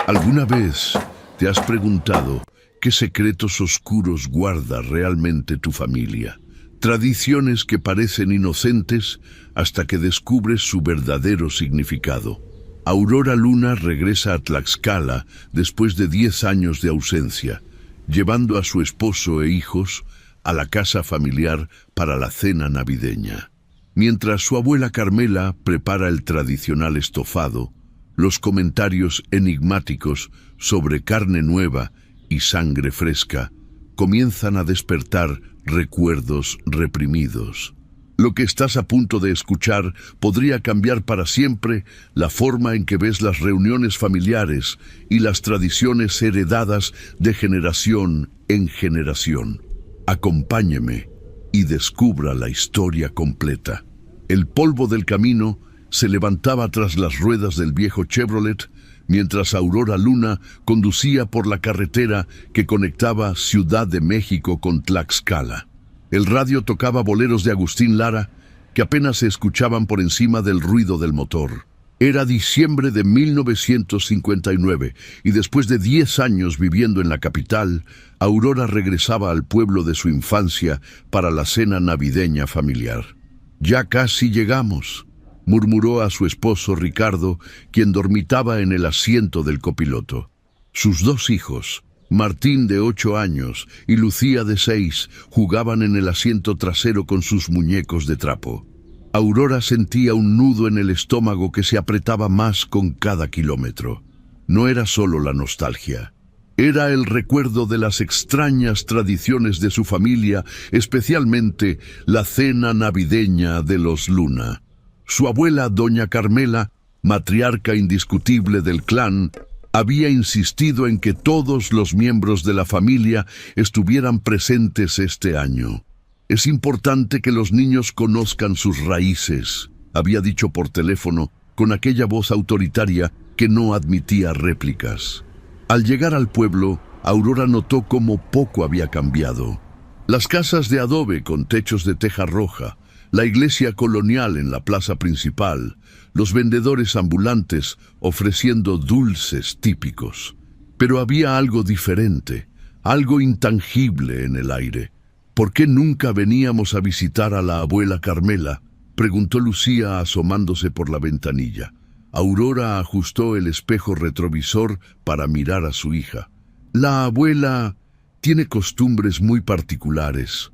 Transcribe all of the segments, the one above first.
¿Alguna vez te has preguntado qué secretos oscuros guarda realmente tu familia? Tradiciones que parecen inocentes hasta que descubres su verdadero significado. Aurora Luna regresa a Tlaxcala después de 10 años de ausencia, llevando a su esposo e hijos a la casa familiar para la cena navideña. Mientras su abuela Carmela prepara el tradicional estofado, los comentarios enigmáticos sobre carne nueva y sangre fresca comienzan a despertar recuerdos reprimidos. Lo que estás a punto de escuchar podría cambiar para siempre la forma en que ves las reuniones familiares y las tradiciones heredadas de generación en generación. Acompáñeme y descubra la historia completa. El polvo del camino se levantaba tras las ruedas del viejo Chevrolet mientras Aurora Luna conducía por la carretera que conectaba Ciudad de México con Tlaxcala. El radio tocaba boleros de Agustín Lara que apenas se escuchaban por encima del ruido del motor. Era diciembre de 1959 y después de 10 años viviendo en la capital, Aurora regresaba al pueblo de su infancia para la cena navideña familiar. «Ya casi llegamos», murmuró a su esposo Ricardo, quien dormitaba en el asiento del copiloto. Sus 2 hijos, Martín de 8 años y Lucía de 6, jugaban en el asiento trasero con sus muñecos de trapo. Aurora sentía un nudo en el estómago que se apretaba más con cada kilómetro. No era solo la nostalgia. Era el recuerdo de las extrañas tradiciones de su familia, especialmente la cena navideña de los Luna. Su abuela, doña Carmela, matriarca indiscutible del clan, había insistido en que todos los miembros de la familia estuvieran presentes este año. «Es importante que los niños conozcan sus raíces», había dicho por teléfono, con aquella voz autoritaria que no admitía réplicas. Al llegar al pueblo, Aurora notó cómo poco había cambiado. Las casas de adobe con techos de teja roja, la iglesia colonial en la plaza principal, los vendedores ambulantes ofreciendo dulces típicos. Pero había algo diferente, algo intangible en el aire. «¿Por qué nunca veníamos a visitar a la abuela Carmela?», preguntó Lucía asomándose por la ventanilla. Aurora ajustó el espejo retrovisor para mirar a su hija. «La abuela tiene costumbres muy particulares».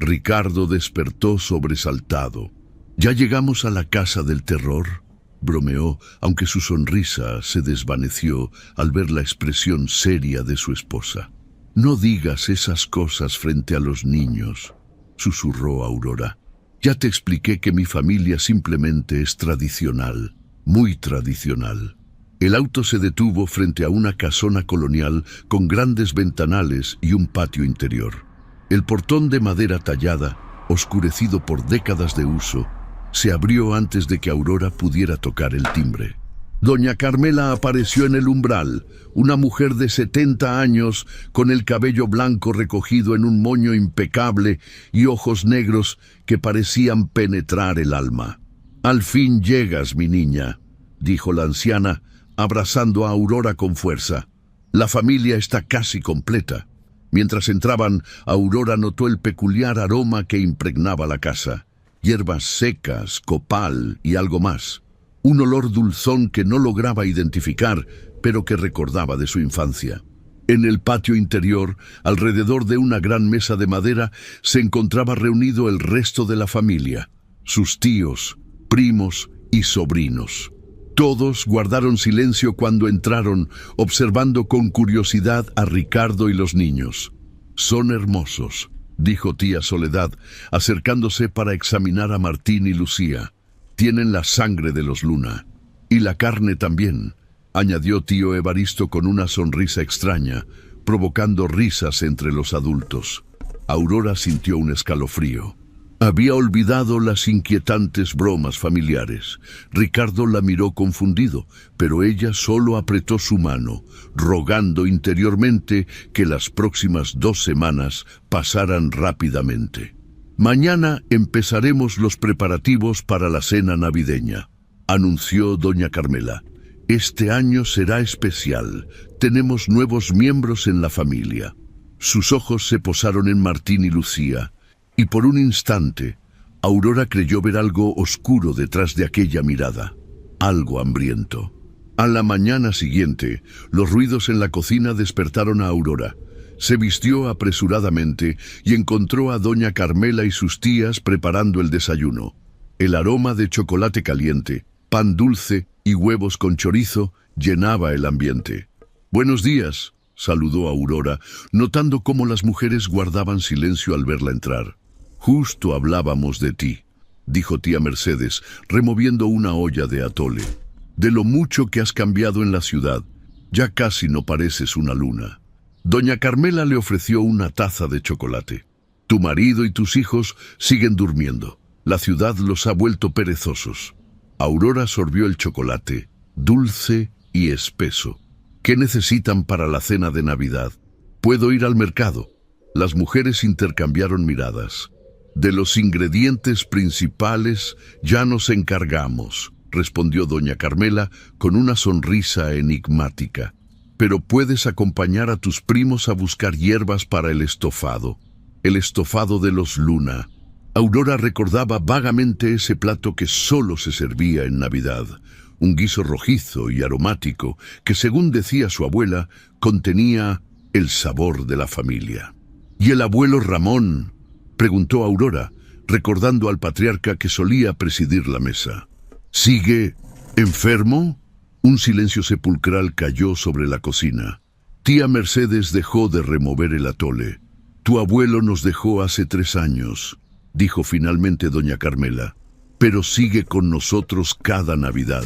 Ricardo despertó sobresaltado. «¿Ya llegamos a la casa del terror?», bromeó, aunque su sonrisa se desvaneció al ver la expresión seria de su esposa. «No digas esas cosas frente a los niños», susurró Aurora. «Ya te expliqué que mi familia simplemente es tradicional, muy tradicional». El auto se detuvo frente a una casona colonial con grandes ventanales y un patio interior. El portón de madera tallada, oscurecido por décadas de uso, se abrió antes de que Aurora pudiera tocar el timbre. Doña Carmela apareció en el umbral, una mujer de 70 años con el cabello blanco recogido en un moño impecable y ojos negros que parecían penetrar el alma. «Al fin llegas, mi niña», dijo la anciana, abrazando a Aurora con fuerza. «La familia está casi completa». Mientras entraban, Aurora notó el peculiar aroma que impregnaba la casa. Hierbas secas, copal y algo más. Un olor dulzón que no lograba identificar, pero que recordaba de su infancia. En el patio interior, alrededor de una gran mesa de madera, se encontraba reunido el resto de la familia, sus tíos, primos y sobrinos. Todos guardaron silencio cuando entraron, observando con curiosidad a Ricardo y los niños. «Son hermosos», dijo tía Soledad, acercándose para examinar a Martín y Lucía. «Tienen la sangre de los Luna. Y la carne también», añadió tío Evaristo con una sonrisa extraña, provocando risas entre los adultos. Aurora sintió un escalofrío. Había olvidado las inquietantes bromas familiares. Ricardo la miró confundido, pero ella solo apretó su mano, rogando interiormente que las próximas 2 semanas pasaran rápidamente. «Mañana empezaremos los preparativos para la cena navideña», anunció doña Carmela. Este año será especial. Tenemos nuevos miembros en la familia. Sus ojos se posaron en Martín y Lucía, y por un instante, Aurora creyó ver algo oscuro detrás de aquella mirada, algo hambriento. A la mañana siguiente, los ruidos en la cocina despertaron a Aurora. Se vistió apresuradamente y encontró a doña Carmela y sus tías preparando el desayuno. El aroma de chocolate caliente, pan dulce y huevos con chorizo llenaba el ambiente. «Buenos días», saludó Aurora, notando cómo las mujeres guardaban silencio al verla entrar. «Justo hablábamos de ti», dijo tía Mercedes, removiendo una olla de atole. «De lo mucho que has cambiado en la ciudad. Ya casi no pareces una luna». Doña Carmela le ofreció una taza de chocolate. «Tu marido y tus hijos siguen durmiendo. La ciudad los ha vuelto perezosos». Aurora sorbió el chocolate, dulce y espeso. «¿Qué necesitan para la cena de Navidad? ¿Puedo ir al mercado?» Las mujeres intercambiaron miradas. «De los ingredientes principales ya nos encargamos», respondió doña Carmela con una sonrisa enigmática. «Pero puedes acompañar a tus primos a buscar hierbas para el estofado de los Luna». Aurora recordaba vagamente ese plato que solo se servía en Navidad, un guiso rojizo y aromático que, según decía su abuela, contenía el sabor de la familia. «¿Y el abuelo Ramón?», preguntó Aurora, recordando al patriarca que solía presidir la mesa. «¿Sigue enfermo?». Un silencio sepulcral cayó sobre la cocina. Tía Mercedes dejó de remover el atole. «Tu abuelo nos dejó hace 3 años», dijo finalmente doña Carmela, «pero sigue con nosotros cada Navidad».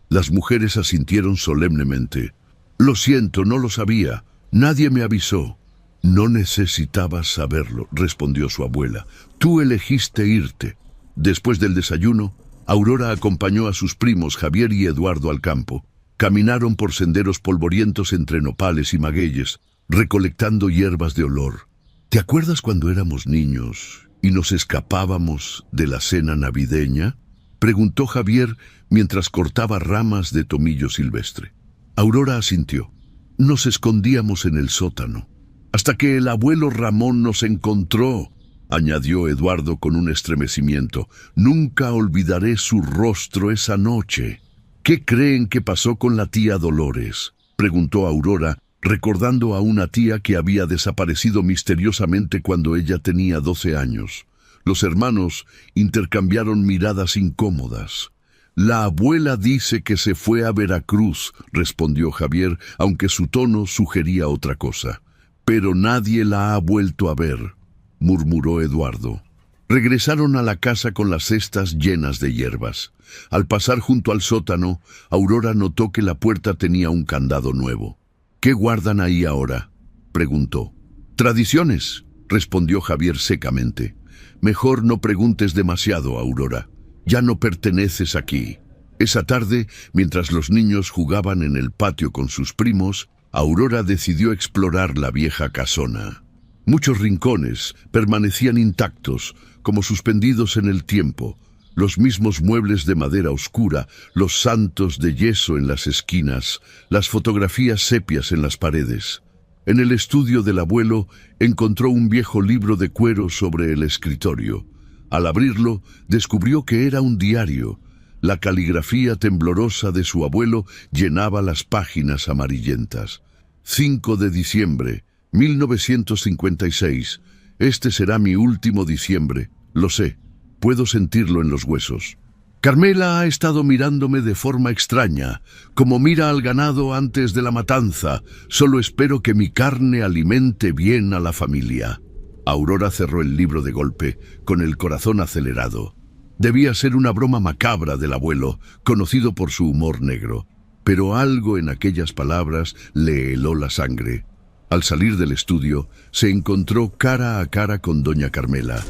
Las mujeres asintieron solemnemente. «Lo siento, no lo sabía. Nadie me avisó». «No necesitabas saberlo», respondió su abuela. «Tú elegiste irte». Después del desayuno, Aurora acompañó a sus primos Javier y Eduardo al campo. Caminaron por senderos polvorientos entre nopales y magueyes, recolectando hierbas de olor. «¿Te acuerdas cuando éramos niños y nos escapábamos de la cena navideña?», preguntó Javier mientras cortaba ramas de tomillo silvestre. Aurora asintió. «Nos escondíamos en el sótano, hasta que el abuelo Ramón nos encontró», añadió Eduardo con un estremecimiento. «Nunca olvidaré su rostro esa noche». «¿Qué creen que pasó con la tía Dolores?», preguntó Aurora, recordando a una tía que había desaparecido misteriosamente cuando ella tenía 12 años. Los hermanos intercambiaron miradas incómodas. «La abuela dice que se fue a Veracruz», respondió Javier, aunque su tono sugería otra cosa. «Pero nadie la ha vuelto a ver», murmuró Eduardo. Regresaron a la casa con las cestas llenas de hierbas. Al pasar junto al sótano, Aurora notó que la puerta tenía un candado nuevo. «¿Qué guardan ahí ahora?», preguntó. «Tradiciones», respondió Javier secamente. «Mejor no preguntes demasiado, Aurora. Ya no perteneces aquí». Esa tarde, mientras los niños jugaban en el patio con sus primos, Aurora decidió explorar la vieja casona. Muchos rincones permanecían intactos, como suspendidos en el tiempo. Los mismos muebles de madera oscura, los santos de yeso en las esquinas, las fotografías sepias en las paredes. En el estudio del abuelo encontró un viejo libro de cuero sobre el escritorio. Al abrirlo, descubrió que era un diario. La caligrafía temblorosa de su abuelo llenaba las páginas amarillentas. 5 de diciembre, 1956. Este será mi último diciembre. Lo sé. Puedo sentirlo en los huesos. Carmela ha estado mirándome de forma extraña, como mira al ganado antes de la matanza. Solo espero que mi carne alimente bien a la familia». Aurora cerró el libro de golpe, con el corazón acelerado. Debía ser una broma macabra del abuelo, conocido por su humor negro. Pero algo en aquellas palabras le heló la sangre. Al salir del estudio, se encontró cara a cara con doña Carmela.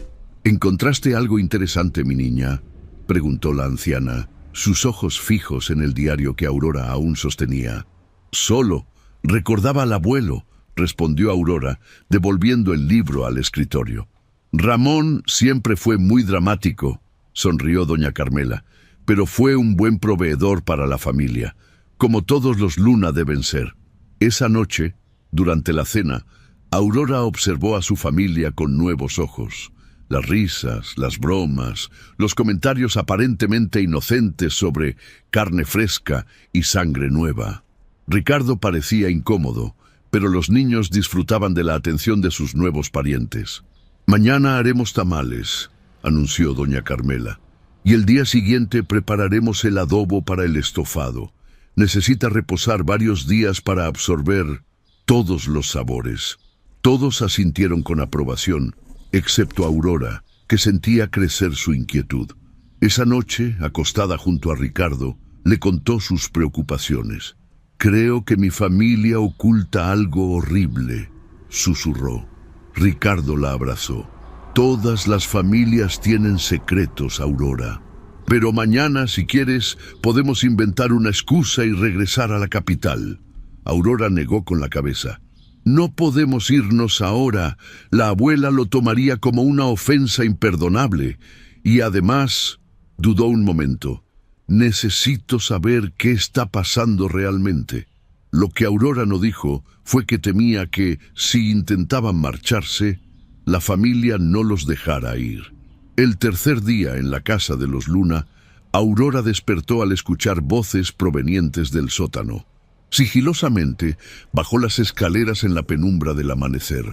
«¿Encontraste algo interesante, mi niña?», preguntó la anciana, sus ojos fijos en el diario que Aurora aún sostenía. «Solo recordaba al abuelo», respondió Aurora, devolviendo el libro al escritorio. «Ramón siempre fue muy dramático», sonrió doña Carmela, «pero fue un buen proveedor para la familia. como todos los Luna deben ser. Esa noche, durante la cena, Aurora observó a su familia con nuevos ojos. Las risas, las bromas, los comentarios aparentemente inocentes sobre carne fresca y sangre nueva. Ricardo parecía incómodo, pero los niños disfrutaban de la atención de sus nuevos parientes. «Mañana haremos tamales», anunció doña Carmela, «y el día siguiente prepararemos el adobo para el estofado. Necesita reposar varios días para absorber todos los sabores». Todos asintieron con aprobación, excepto Aurora, que sentía crecer su inquietud. Esa noche, acostada junto a Ricardo, le contó sus preocupaciones. «Creo que mi familia oculta algo horrible», susurró. Ricardo la abrazó. «Todas las familias tienen secretos, Aurora. Pero mañana, si quieres, podemos inventar una excusa y regresar a la capital». Aurora negó con la cabeza. «No podemos irnos ahora. La abuela lo tomaría como una ofensa imperdonable. Y además», dudó un momento, «necesito saber qué está pasando realmente». Lo que Aurora no dijo fue que temía que, si intentaban marcharse, la familia no los dejara ir. El tercer día en la casa de los Luna, Aurora despertó al escuchar voces provenientes del sótano. Sigilosamente bajó las escaleras en la penumbra del amanecer.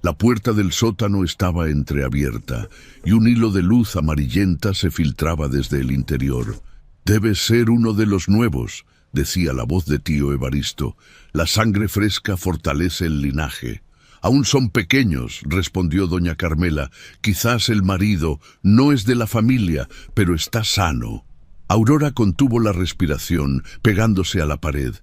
La puerta del sótano estaba entreabierta y un hilo de luz amarillenta se filtraba desde el interior. «Debe ser uno de los nuevos», decía la voz de tío Evaristo. «La sangre fresca fortalece el linaje». «Aún son pequeños», respondió doña Carmela. «Quizás el marido no es de la familia, pero está sano». Aurora contuvo la respiración, pegándose a la pared.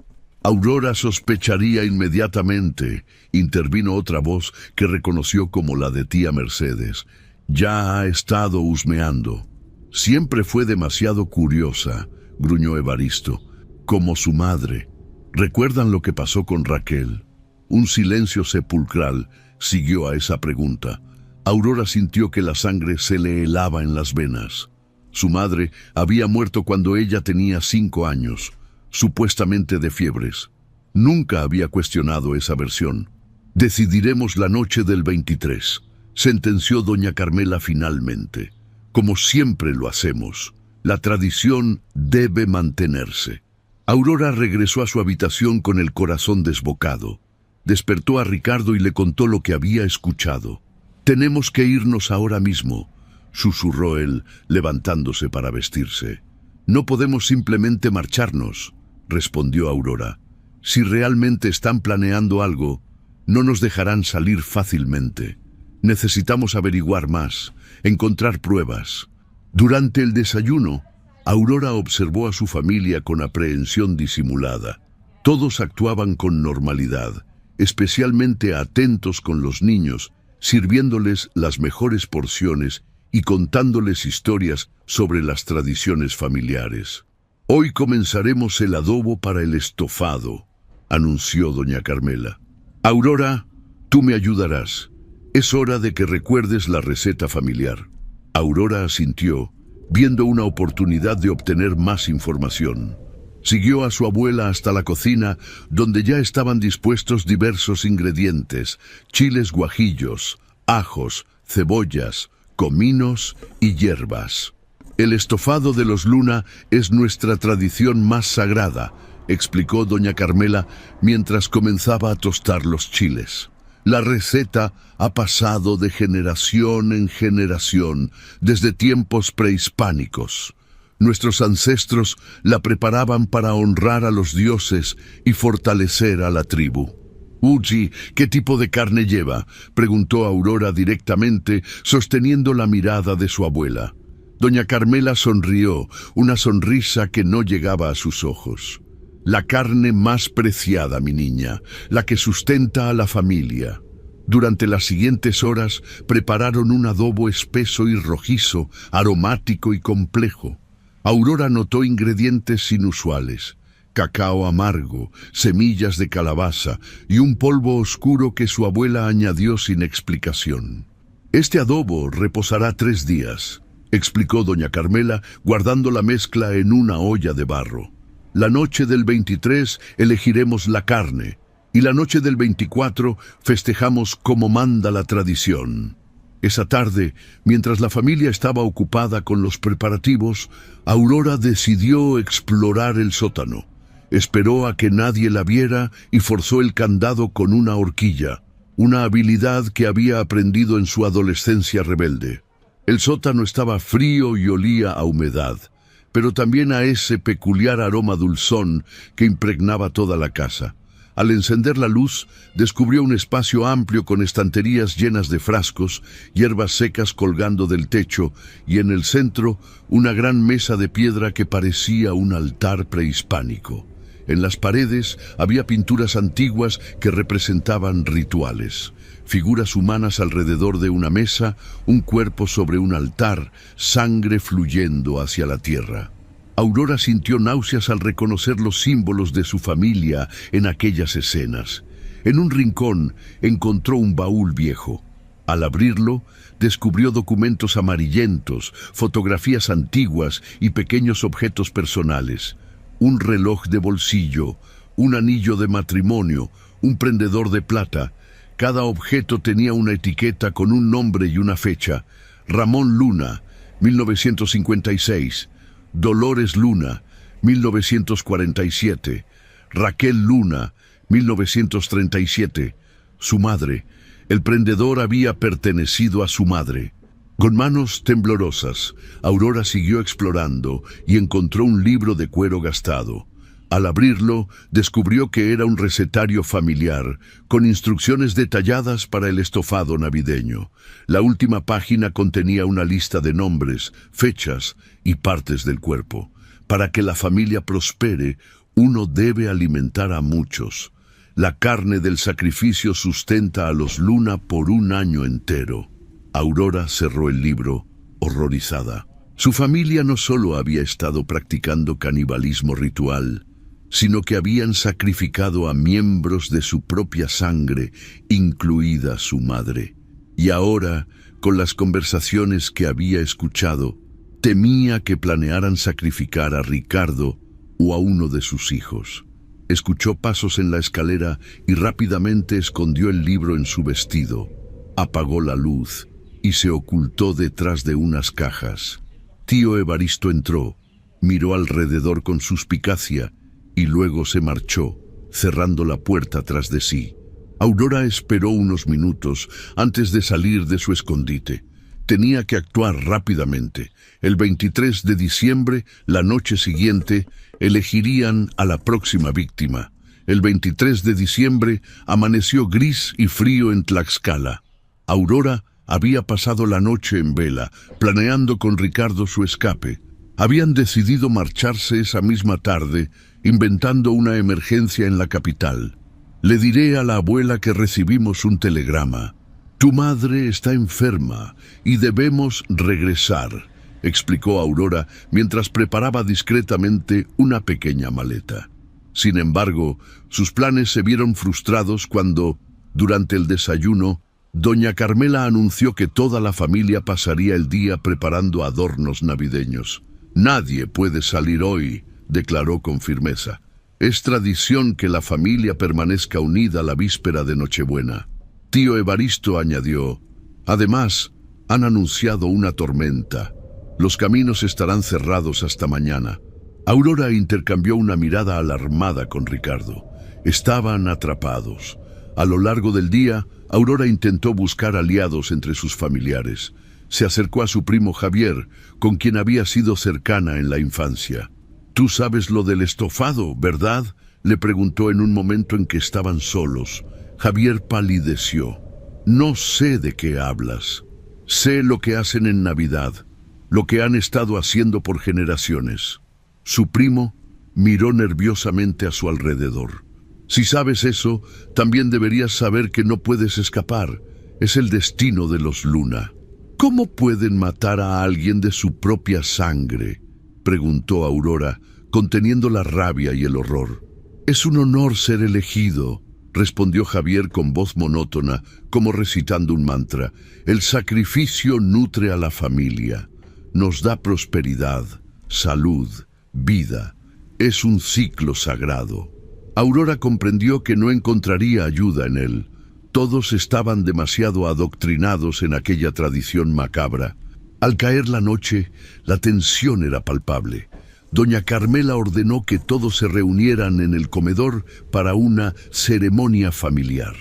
«Aurora sospecharía inmediatamente», intervino otra voz que reconoció como la de tía Mercedes. «Ya ha estado husmeando». «Siempre fue demasiado curiosa», gruñó Evaristo, «como su madre. ¿Recuerdan lo que pasó con Raquel?». Un silencio sepulcral siguió a esa pregunta. Aurora sintió que la sangre se le helaba en las venas. Su madre había muerto cuando ella tenía 5 años, supuestamente de fiebres. Nunca había cuestionado esa versión. «Decidiremos la noche del 23», sentenció doña Carmela finalmente. «Como siempre lo hacemos. La tradición debe mantenerse». Aurora regresó a su habitación con el corazón desbocado. Despertó a Ricardo y le contó lo que había escuchado. «Tenemos que irnos ahora mismo», susurró él, levantándose para vestirse. «No podemos simplemente marcharnos», respondió Aurora. «Si realmente están planeando algo, no nos dejarán salir fácilmente. Necesitamos averiguar más, encontrar pruebas». Durante el desayuno, Aurora observó a su familia con aprehensión disimulada. Todos actuaban con normalidad, especialmente atentos con los niños, sirviéndoles las mejores porciones y contándoles historias sobre las tradiciones familiares. «Hoy comenzaremos el adobo para el estofado», anunció doña Carmela. «Aurora, tú me ayudarás. Es hora de que recuerdes la receta familiar». Aurora asintió, viendo una oportunidad de obtener más información. Siguió a su abuela hasta la cocina, donde ya estaban dispuestos diversos ingredientes: chiles guajillos, ajos, cebollas, cominos y hierbas. «El estofado de los Luna es nuestra tradición más sagrada», explicó doña Carmela mientras comenzaba a tostar los chiles. «La receta ha pasado de generación en generación, desde tiempos prehispánicos. Nuestros ancestros la preparaban para honrar a los dioses y fortalecer a la tribu». «Uchi, ¿qué tipo de carne lleva?», preguntó Aurora directamente, sosteniendo la mirada de su abuela. Doña Carmela sonrió, una sonrisa que no llegaba a sus ojos. «La carne más preciada, mi niña, la que sustenta a la familia». Durante las siguientes horas prepararon un adobo espeso y rojizo, aromático y complejo. Aurora notó ingredientes inusuales: cacao amargo, semillas de calabaza y un polvo oscuro que su abuela añadió sin explicación. «Este adobo reposará 3 días», explicó doña Carmela, guardando la mezcla en una olla de barro. La noche del 23 elegiremos la carne, y la noche del 24 festejamos como manda la tradición. Esa tarde, mientras la familia estaba ocupada con los preparativos, Aurora decidió explorar el sótano. Esperó a que nadie la viera y forzó el candado con una horquilla, una habilidad que había aprendido en su adolescencia rebelde. El sótano estaba frío y olía a humedad, pero también a ese peculiar aroma dulzón que impregnaba toda la casa. Al encender la luz, descubrió un espacio amplio con estanterías llenas de frascos, hierbas secas colgando del techo y en el centro una gran mesa de piedra que parecía un altar prehispánico. En las paredes había pinturas antiguas que representaban rituales. Figuras humanas alrededor de una mesa, un cuerpo sobre un altar, sangre fluyendo hacia la tierra. Aurora sintió náuseas al reconocer los símbolos de su familia en aquellas escenas. En un rincón encontró un baúl viejo. Al abrirlo, descubrió documentos amarillentos, fotografías antiguas y pequeños objetos personales. Un reloj de bolsillo, un anillo de matrimonio, un prendedor de plata. Cada objeto tenía una etiqueta con un nombre y una fecha. Ramón Luna, 1956. Dolores Luna, 1947. Raquel Luna, 1937. Su madre. El prendedor había pertenecido a su madre. Con manos temblorosas, Aurora siguió explorando y encontró un libro de cuero gastado. Al abrirlo, descubrió que era un recetario familiar, con instrucciones detalladas para el estofado navideño. La última página contenía una lista de nombres, fechas y partes del cuerpo. Para que la familia prospere, uno debe alimentar a muchos. La carne del sacrificio sustenta a los Luna por un año entero. Aurora cerró el libro, horrorizada. Su familia no solo había estado practicando canibalismo ritual, sino que habían sacrificado a miembros de su propia sangre, incluida su madre. Y ahora, con las conversaciones que había escuchado, temía que planearan sacrificar a Ricardo o a uno de sus hijos. Escuchó pasos en la escalera y rápidamente escondió el libro en su vestido. Apagó la luz y se ocultó detrás de unas cajas. Tío Evaristo entró, miró alrededor con suspicacia y luego se marchó, cerrando la puerta tras de sí. Aurora esperó unos minutos antes de salir de su escondite. Tenía que actuar rápidamente. El 23 de diciembre, la noche siguiente, elegirían a la próxima víctima. El 23 de diciembre amaneció gris y frío en Tlaxcala. Aurora había pasado la noche en vela, planeando con Ricardo su escape. Habían decidido marcharse esa misma tarde, inventando una emergencia en la capital. Le diré a la abuela que recibimos un telegrama. Tu madre está enferma y debemos regresar, explicó Aurora mientras preparaba discretamente una pequeña maleta. Sin embargo, sus planes se vieron frustrados cuando, durante el desayuno, doña Carmela anunció que toda la familia pasaría el día preparando adornos navideños. Nadie puede salir hoy, declaró con firmeza. Es tradición que la familia permanezca unida la víspera de Nochebuena. Tío Evaristo añadió, además, han anunciado una tormenta. Los caminos estarán cerrados hasta mañana. Aurora intercambió una mirada alarmada con Ricardo. Estaban atrapados. A lo largo del día, Aurora intentó buscar aliados entre sus familiares. Se acercó a su primo Javier, con quien había sido cercana en la infancia. «Tú sabes lo del estofado, ¿verdad?», le preguntó en un momento en que estaban solos. Javier palideció. «No sé de qué hablas. Sé lo que hacen en Navidad, lo que han estado haciendo por generaciones». Su primo miró nerviosamente a su alrededor. «Si sabes eso, también deberías saber que no puedes escapar. Es el destino de los Luna». «¿Cómo pueden matar a alguien de su propia sangre?», preguntó Aurora, conteniendo la rabia y el horror. «Es un honor ser elegido», respondió Javier con voz monótona, como recitando un mantra. «El sacrificio nutre a la familia, nos da prosperidad, salud, vida. Es un ciclo sagrado. Aurora comprendió que no encontraría ayuda en él. Todos estaban demasiado adoctrinados en aquella tradición macabra. Al caer la noche, la tensión era palpable. Doña Carmela ordenó que todos se reunieran en el comedor para una ceremonia familiar.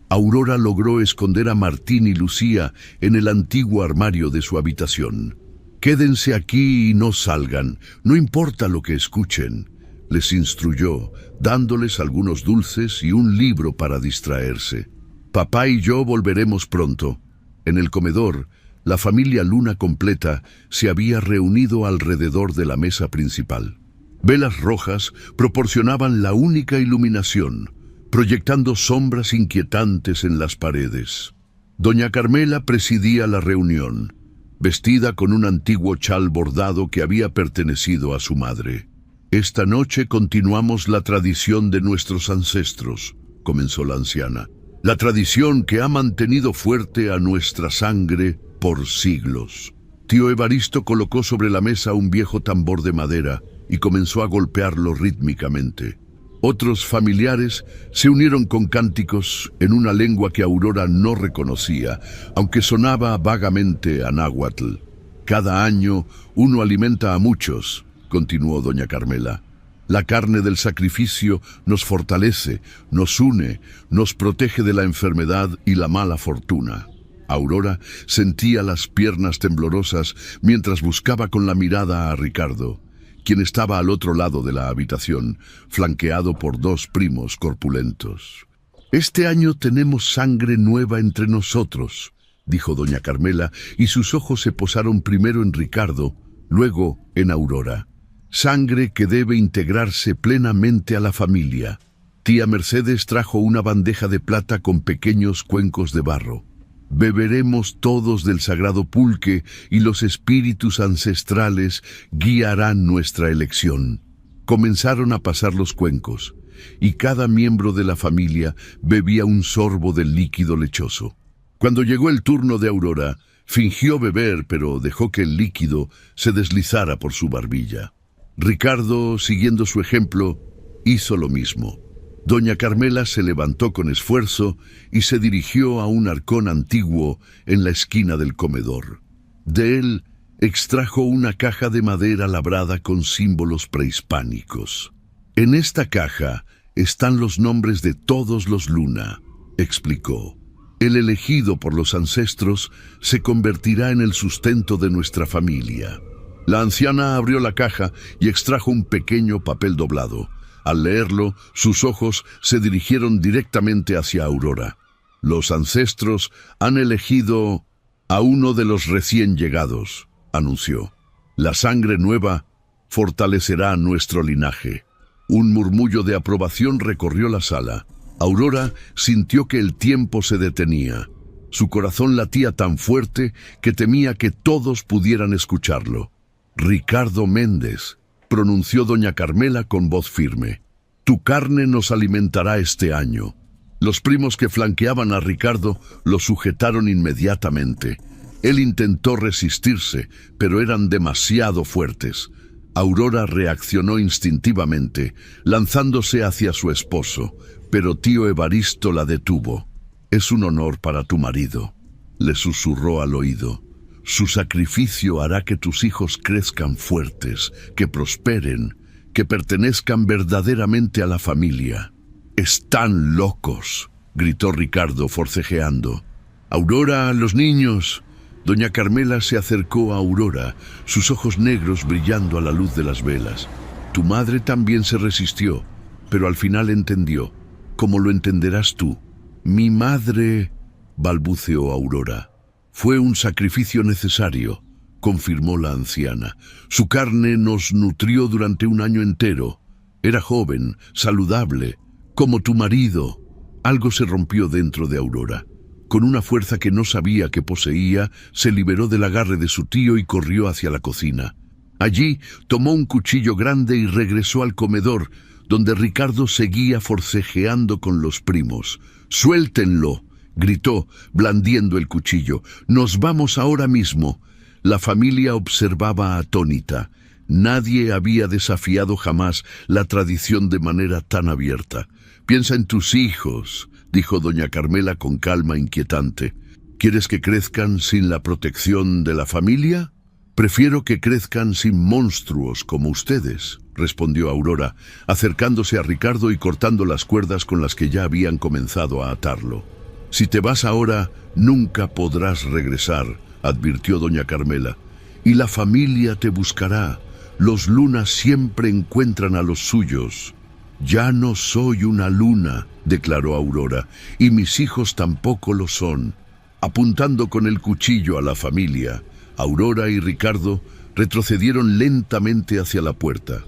Aurora logró esconder a Martín y Lucía en el antiguo armario de su habitación. «Quédense aquí y no salgan, no importa lo que escuchen», les instruyó, dándoles algunos dulces y un libro para distraerse. «Papá y yo volveremos pronto». En el comedor, la familia Luna completa se había reunido alrededor de la mesa principal. Velas rojas proporcionaban la única iluminación, proyectando sombras inquietantes en las paredes. Doña Carmela presidía la reunión, vestida con un antiguo chal bordado que había pertenecido a su madre. «Esta noche continuamos la tradición de nuestros ancestros», comenzó la anciana. «La tradición que ha mantenido fuerte a nuestra sangre por siglos». Tío Evaristo colocó sobre la mesa un viejo tambor de madera y comenzó a golpearlo rítmicamente. Otros familiares se unieron con cánticos en una lengua que Aurora no reconocía, aunque sonaba vagamente a náhuatl. «Cada año uno alimenta a muchos», continuó doña Carmela. «La carne del sacrificio nos fortalece, nos une, nos protege de la enfermedad y la mala fortuna». Aurora sentía las piernas temblorosas mientras buscaba con la mirada a Ricardo, quien estaba al otro lado de la habitación, flanqueado por dos primos corpulentos. «Este año tenemos sangre nueva entre nosotros», dijo doña Carmela, y sus ojos se posaron primero en Ricardo, luego en Aurora. «Sangre que debe integrarse plenamente a la familia». Tía Mercedes trajo una bandeja de plata con pequeños cuencos de barro. «Beberemos todos del sagrado pulque y los espíritus ancestrales guiarán nuestra elección». Comenzaron a pasar los cuencos, y cada miembro de la familia bebía un sorbo del líquido lechoso. Cuando llegó el turno de Aurora, fingió beber, pero dejó que el líquido se deslizara por su barbilla. Ricardo, siguiendo su ejemplo, hizo lo mismo. Doña Carmela se levantó con esfuerzo y se dirigió a un arcón antiguo en la esquina del comedor. De él extrajo una caja de madera labrada con símbolos prehispánicos. «En esta caja están los nombres de todos los Luna», explicó. «El elegido por los ancestros se convertirá en el sustento de nuestra familia». La anciana abrió la caja y extrajo un pequeño papel doblado. Al leerlo, sus ojos se dirigieron directamente hacia Aurora. «Los ancestros han elegido a uno de los recién llegados», anunció. «La sangre nueva fortalecerá nuestro linaje». Un murmullo de aprobación recorrió la sala. Aurora sintió que el tiempo se detenía. Su corazón latía tan fuerte que temía que todos pudieran escucharlo. «Ricardo Méndez», pronunció doña Carmela con voz firme. «Tu carne nos alimentará este año». Los primos que flanqueaban a Ricardo lo sujetaron inmediatamente. Él intentó resistirse, pero eran demasiado fuertes. Aurora reaccionó instintivamente, lanzándose hacia su esposo, pero tío Evaristo la detuvo. «Es un honor para tu marido», le susurró al oído. «Su sacrificio hará que tus hijos crezcan fuertes, que prosperen, que pertenezcan verdaderamente a la familia». «Están locos», gritó Ricardo forcejeando. «Aurora, los niños». Doña Carmela se acercó a Aurora, sus ojos negros brillando a la luz de las velas. «Tu madre también se resistió, pero al final entendió, como lo entenderás tú». «Mi madre», balbuceó Aurora. «Fue un sacrificio necesario», confirmó la anciana. «Su carne nos nutrió durante un año entero. Era joven, saludable, como tu marido». Algo se rompió dentro de Aurora. Con una fuerza que no sabía que poseía, se liberó del agarre de su tío y corrió hacia la cocina. Allí tomó un cuchillo grande y regresó al comedor, donde Ricardo seguía forcejeando con los primos. «¡Suéltenlo!», gritó, blandiendo el cuchillo. «Nos vamos ahora mismo». La familia observaba atónita. Nadie había desafiado jamás la tradición de manera tan abierta. «Piensa en tus hijos», dijo doña Carmela con calma inquietante. «¿Quieres que crezcan sin la protección de la familia? Prefiero que crezcan sin monstruos como ustedes», respondió Aurora, acercándose a Ricardo y cortando las cuerdas con las que ya habían comenzado a atarlo. «Si te vas ahora, nunca podrás regresar», advirtió doña Carmela. «Y la familia te buscará. Los Luna siempre encuentran a los suyos». «Ya no soy una Luna», declaró Aurora, «y mis hijos tampoco lo son». Apuntando con el cuchillo a la familia, Aurora y Ricardo retrocedieron lentamente hacia la puerta.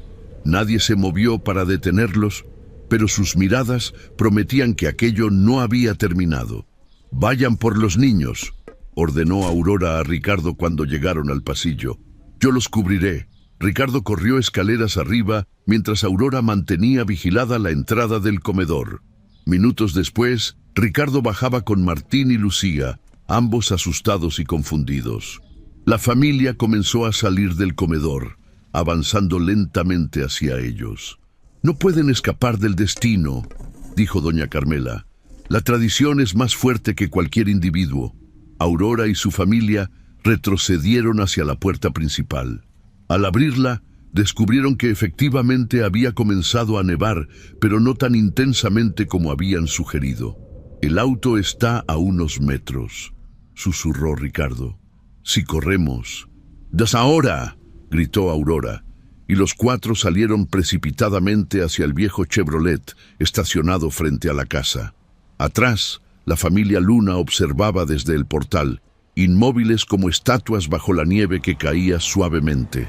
Nadie se movió para detenerlos, pero sus miradas prometían que aquello no había terminado. «Vayan por los niños», ordenó Aurora a Ricardo cuando llegaron al pasillo. «Yo los cubriré». Ricardo corrió escaleras arriba mientras Aurora mantenía vigilada la entrada del comedor. Minutos después, Ricardo bajaba con Martín y Lucía, ambos asustados y confundidos. La familia comenzó a salir del comedor, avanzando lentamente hacia ellos. «No pueden escapar del destino», dijo doña Carmela. «La tradición es más fuerte que cualquier individuo». Aurora y su familia retrocedieron hacia la puerta principal. Al abrirla, descubrieron que efectivamente había comenzado a nevar, pero no tan intensamente como habían sugerido. «El auto está a unos metros», susurró Ricardo. «Si corremos». «¡Des ahora!», gritó Aurora, y los cuatro salieron precipitadamente hacia el viejo Chevrolet estacionado frente a la casa. Atrás, la familia Luna observaba desde el portal, inmóviles como estatuas bajo la nieve que caía suavemente.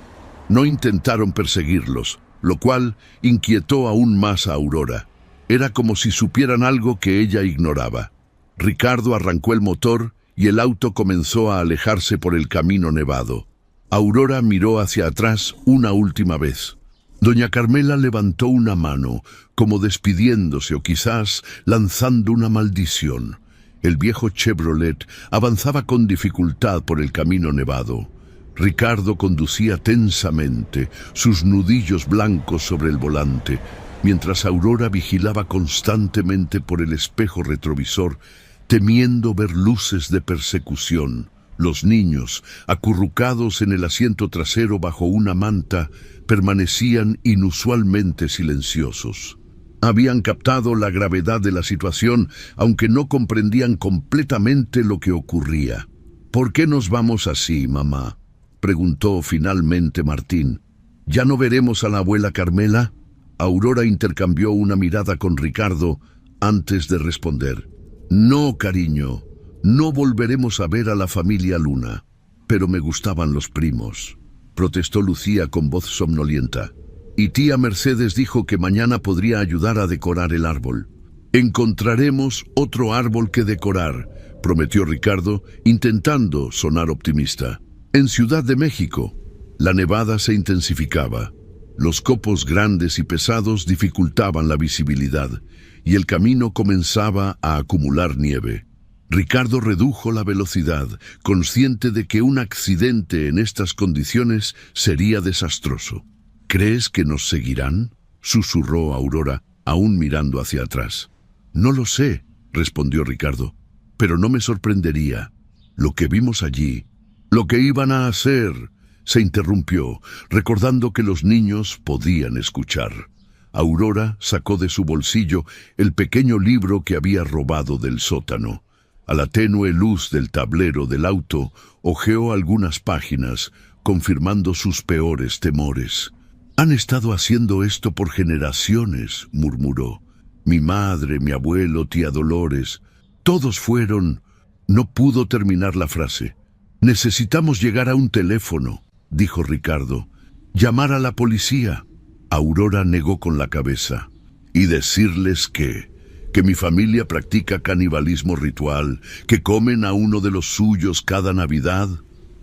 No intentaron perseguirlos, lo cual inquietó aún más a Aurora. Era como si supieran algo que ella ignoraba. Ricardo arrancó el motor y el auto comenzó a alejarse por el camino nevado. Aurora miró hacia atrás una última vez. Doña Carmela levantó una mano, como despidiéndose o quizás lanzando una maldición. El viejo Chevrolet avanzaba con dificultad por el camino nevado. Ricardo conducía tensamente, sus nudillos blancos sobre el volante, mientras Aurora vigilaba constantemente por el espejo retrovisor, temiendo ver luces de persecución. Los niños, acurrucados en el asiento trasero bajo una manta, permanecían inusualmente silenciosos. Habían captado la gravedad de la situación, aunque no comprendían completamente lo que ocurría. «¿Por qué nos vamos así, mamá?», preguntó finalmente Martín. «¿Ya no veremos a la abuela Carmela?». Aurora intercambió una mirada con Ricardo antes de responder. «No, cariño, no volveremos a ver a la familia Luna». «Pero me gustaban los primos», protestó Lucía con voz somnolienta. «Y tía Mercedes dijo que mañana podría ayudar a decorar el árbol». «Encontraremos otro árbol que decorar», prometió Ricardo, intentando sonar optimista. En Ciudad de México, la nevada se intensificaba. Los copos grandes y pesados dificultaban la visibilidad, y el camino comenzaba a acumular nieve. Ricardo redujo la velocidad, consciente de que un accidente en estas condiciones sería desastroso. «¿Crees que nos seguirán?», susurró Aurora, aún mirando hacia atrás. «No lo sé», respondió Ricardo, «pero no me sorprendería. Lo que vimos allí, lo que iban a hacer», se interrumpió, recordando que los niños podían escuchar. Aurora sacó de su bolsillo el pequeño libro que había robado del sótano. A la tenue luz del tablero del auto, hojeó algunas páginas, confirmando sus peores temores. «Han estado haciendo esto por generaciones», murmuró. «Mi madre, mi abuelo, tía Dolores, todos fueron...». No pudo terminar la frase. «Necesitamos llegar a un teléfono», dijo Ricardo. «Llamar a la policía». Aurora negó con la cabeza. «Y decirles que mi familia practica canibalismo ritual, que comen a uno de los suyos cada Navidad.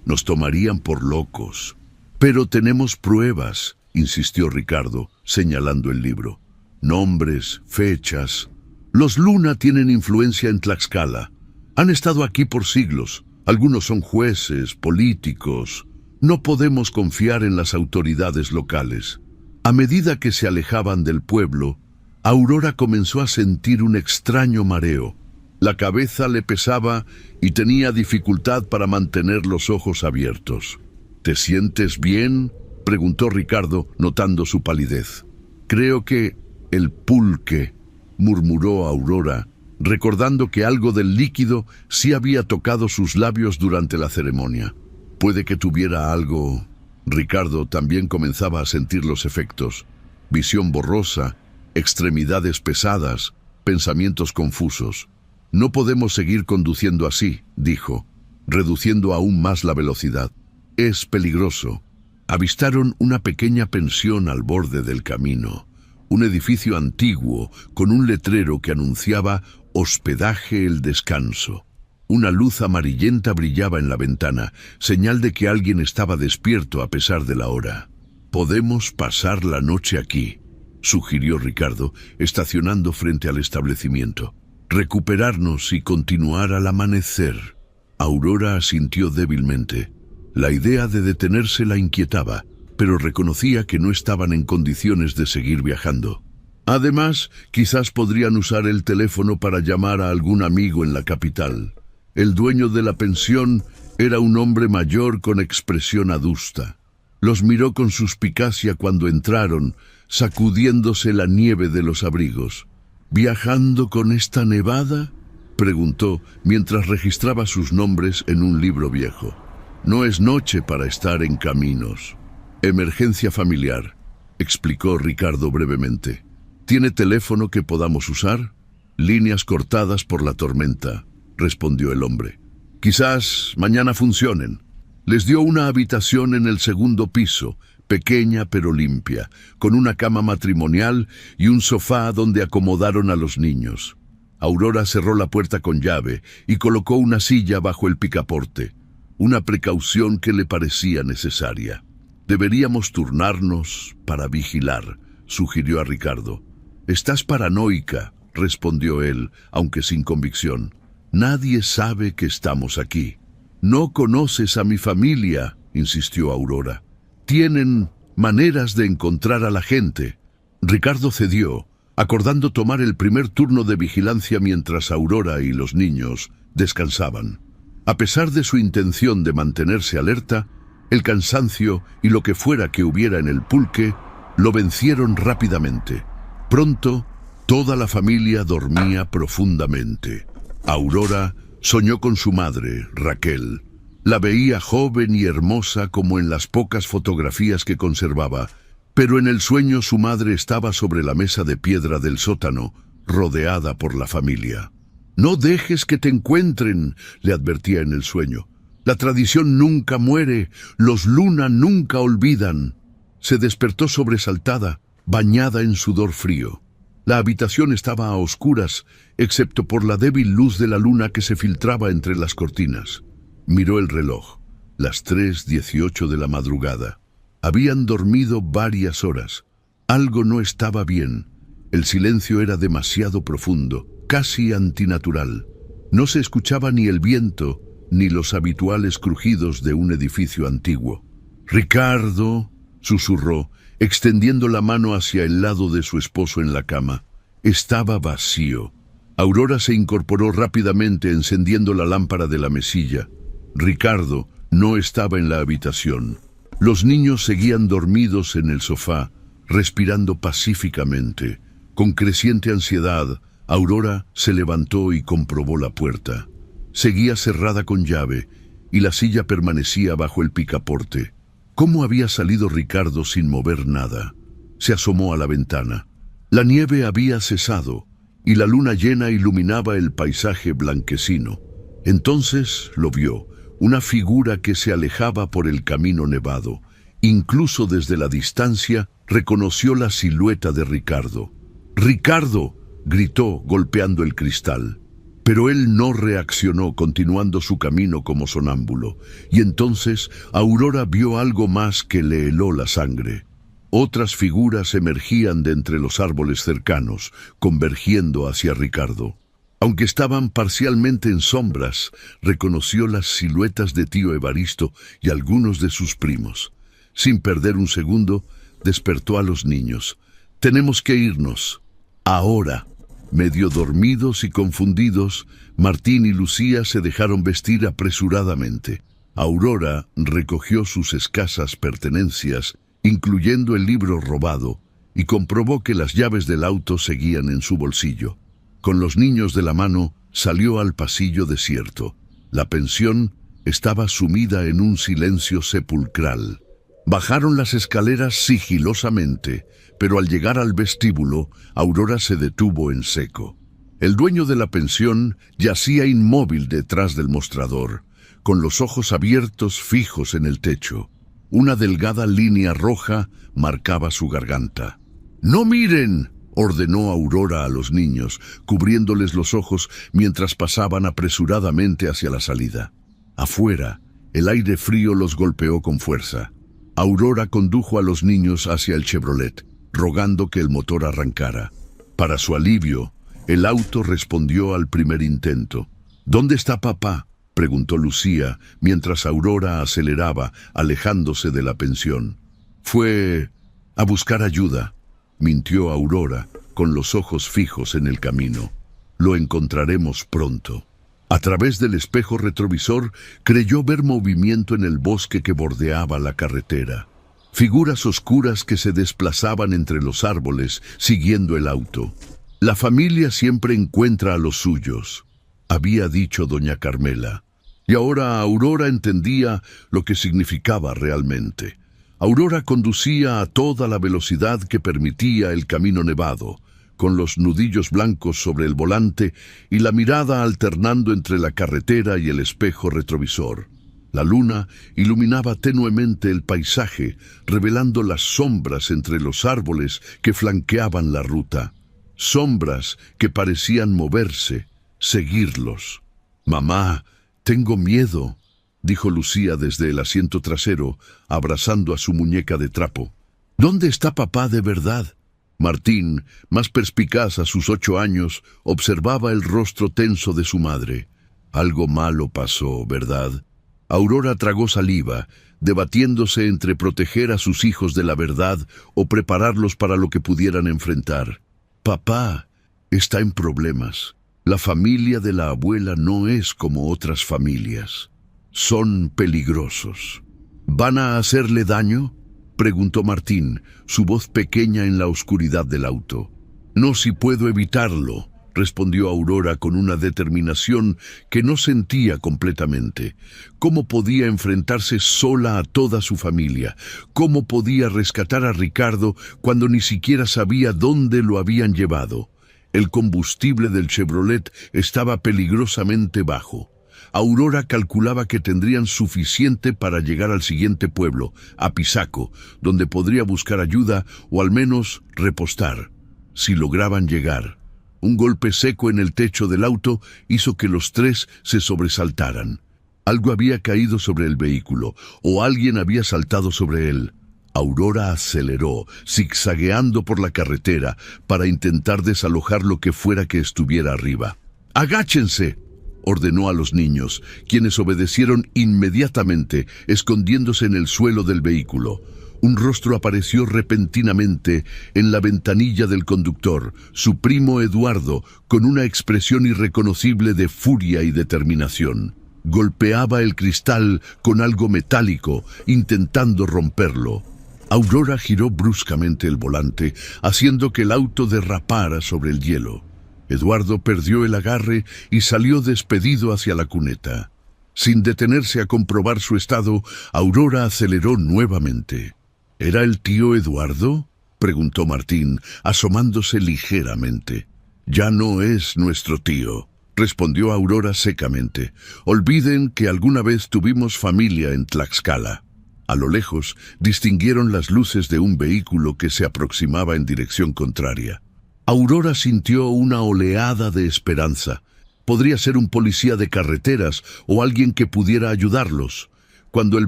Nos tomarían por locos». «Pero tenemos pruebas», insistió Ricardo, señalando el libro. «Nombres, fechas. Los Luna tienen influencia en Tlaxcala. Han estado aquí por siglos. Algunos son jueces, políticos. No podemos confiar en las autoridades locales. A medida que se alejaban del pueblo, Aurora comenzó a sentir un extraño mareo. La cabeza le pesaba y tenía dificultad para mantener los ojos abiertos. ¿Te sientes bien?, preguntó Ricardo, notando su palidez. Creo que el pulque, murmuró Aurora, recordando que algo del líquido sí había tocado sus labios durante la ceremonia. Puede que tuviera algo. Ricardo también comenzaba a sentir los efectos. Visión borrosa, extremidades pesadas, pensamientos confusos. No podemos seguir conduciendo así, dijo, reduciendo aún más la velocidad. Es peligroso. Avistaron una pequeña pensión al borde del camino, un edificio antiguo con un letrero que anunciaba Hospedaje El Descanso. Una luz amarillenta brillaba en la ventana, señal de que alguien estaba despierto a pesar de la hora. «Podemos pasar la noche aquí», sugirió Ricardo, estacionando frente al establecimiento. «Recuperarnos y continuar al amanecer». Aurora asintió débilmente. La idea de detenerse la inquietaba, pero reconocía que no estaban en condiciones de seguir viajando. Además, quizás podrían usar el teléfono para llamar a algún amigo en la capital. El dueño de la pensión era un hombre mayor con expresión adusta. Los miró con suspicacia cuando entraron, sacudiéndose la nieve de los abrigos. «¿Viajando con esta nevada?», preguntó mientras registraba sus nombres en un libro viejo. «No es noche para estar en caminos». «Emergencia familiar», explicó Ricardo brevemente. «¿Tiene teléfono que podamos usar?» «Líneas cortadas por la tormenta», respondió el hombre. «Quizás mañana funcionen». Les dio una habitación en el segundo piso, pequeña pero limpia, con una cama matrimonial y un sofá donde acomodaron a los niños. Aurora cerró la puerta con llave y colocó una silla bajo el picaporte, una precaución que le parecía necesaria. «Deberíamos turnarnos para vigilar», sugirió a Ricardo. «Estás paranoica», respondió él, aunque sin convicción. «Nadie sabe que estamos aquí». «No conoces a mi familia», insistió Aurora. «Tienen maneras de encontrar a la gente». Ricardo cedió, acordando tomar el primer turno de vigilancia mientras Aurora y los niños descansaban. A pesar de su intención de mantenerse alerta, el cansancio y lo que fuera que hubiera en el pulque lo vencieron rápidamente. Pronto, toda la familia dormía profundamente. Aurora soñó con su madre, Raquel. La veía joven y hermosa como en las pocas fotografías que conservaba, pero en el sueño su madre estaba sobre la mesa de piedra del sótano, rodeada por la familia. «No dejes que te encuentren», le advertía en el sueño. «La tradición nunca muere, los Luna nunca olvidan». Se despertó sobresaltada, bañada en sudor frío. La habitación estaba a oscuras, excepto por la débil luz de la luna que se filtraba entre las cortinas. Miró el reloj, las 3:18 de la madrugada. Habían dormido varias horas. Algo no estaba bien. El silencio era demasiado profundo, casi antinatural. No se escuchaba ni el viento, ni los habituales crujidos de un edificio antiguo. «Ricardo», susurró, extendiendo la mano hacia el lado de su esposo en la cama. Estaba vacío. Aurora se incorporó rápidamente encendiendo la lámpara de la mesilla. Ricardo no estaba en la habitación. Los niños seguían dormidos en el sofá, respirando pacíficamente. Con creciente ansiedad, Aurora se levantó y comprobó la puerta. Seguía cerrada con llave y la silla permanecía bajo el picaporte. ¿Cómo había salido Ricardo sin mover nada? Se asomó a la ventana. La nieve había cesado y la luna llena iluminaba el paisaje blanquecino. Entonces lo vio, una figura que se alejaba por el camino nevado. Incluso desde la distancia reconoció la silueta de Ricardo. «¡Ricardo!», gritó, golpeando el cristal. Pero él no reaccionó, continuando su camino como sonámbulo. Y entonces Aurora vio algo más que le heló la sangre. Otras figuras emergían de entre los árboles cercanos, convergiendo hacia Ricardo. Aunque estaban parcialmente en sombras, reconoció las siluetas de tío Evaristo y algunos de sus primos. Sin perder un segundo, despertó a los niños. «Tenemos que irnos. Ahora». Medio dormidos y confundidos, Martín y Lucía se dejaron vestir apresuradamente. Aurora recogió sus escasas pertenencias, incluyendo el libro robado, y comprobó que las llaves del auto seguían en su bolsillo. Con los niños de la mano, salió al pasillo desierto. La pensión estaba sumida en un silencio sepulcral. Bajaron las escaleras sigilosamente, pero al llegar al vestíbulo, Aurora se detuvo en seco. El dueño de la pensión yacía inmóvil detrás del mostrador, con los ojos abiertos fijos en el techo. Una delgada línea roja marcaba su garganta. «¡No miren!», ordenó Aurora a los niños, cubriéndoles los ojos mientras pasaban apresuradamente hacia la salida. Afuera, el aire frío los golpeó con fuerza. Aurora condujo a los niños hacia el Chevrolet, rogando que el motor arrancara. Para su alivio, el auto respondió al primer intento. «¿Dónde está papá?», preguntó Lucía, mientras Aurora aceleraba, alejándose de la pensión. «Fue a buscar ayuda», mintió Aurora, con los ojos fijos en el camino. «Lo encontraremos pronto». A través del espejo retrovisor, creyó ver movimiento en el bosque que bordeaba la carretera. Figuras oscuras que se desplazaban entre los árboles, siguiendo el auto. «La familia siempre encuentra a los suyos», había dicho doña Carmela. Y ahora Aurora entendía lo que significaba realmente. Aurora conducía a toda la velocidad que permitía el camino nevado, con los nudillos blancos sobre el volante y la mirada alternando entre la carretera y el espejo retrovisor. La luna iluminaba tenuemente el paisaje, revelando las sombras entre los árboles que flanqueaban la ruta. Sombras que parecían moverse, seguirlos. «Mamá, tengo miedo», dijo Lucía desde el asiento trasero, abrazando a su muñeca de trapo. «¿Dónde está papá de verdad?». Martín, más perspicaz a sus 8 años, observaba el rostro tenso de su madre. Algo malo pasó, ¿verdad? Aurora tragó saliva, debatiéndose entre proteger a sus hijos de la verdad o prepararlos para lo que pudieran enfrentar. «Papá está en problemas. La familia de la abuela no es como otras familias. Son peligrosos». «¿Van a hacerle daño?», preguntó Martín, su voz pequeña en la oscuridad del auto. «No si puedo evitarlo», respondió Aurora con una determinación que no sentía completamente. ¿Cómo podía enfrentarse sola a toda su familia? ¿Cómo podía rescatar a Ricardo cuando ni siquiera sabía dónde lo habían llevado? El combustible del Chevrolet estaba peligrosamente bajo. Aurora calculaba que tendrían suficiente para llegar al siguiente pueblo, a Pisaco, donde podría buscar ayuda o al menos repostar. Si lograban llegar. Un golpe seco en el techo del auto hizo que los tres se sobresaltaran. Algo había caído sobre el vehículo, o alguien había saltado sobre él. Aurora aceleró, zigzagueando por la carretera, para intentar desalojar lo que fuera que estuviera arriba. «¡Agáchense!», ordenó a los niños, quienes obedecieron inmediatamente, escondiéndose en el suelo del vehículo. Un rostro apareció repentinamente en la ventanilla del conductor, su primo Eduardo, con una expresión irreconocible de furia y determinación. Golpeaba el cristal con algo metálico, intentando romperlo. Aurora giró bruscamente el volante, haciendo que el auto derrapara sobre el hielo. Eduardo perdió el agarre y salió despedido hacia la cuneta. Sin detenerse a comprobar su estado, Aurora aceleró nuevamente. «¿Era el tío Eduardo?», preguntó Martín, asomándose ligeramente. «Ya no es nuestro tío», respondió Aurora secamente. «Olviden que alguna vez tuvimos familia en Tlaxcala». A lo lejos, distinguieron las luces de un vehículo que se aproximaba en dirección contraria. Aurora sintió una oleada de esperanza. Podría ser un policía de carreteras o alguien que pudiera ayudarlos. Cuando el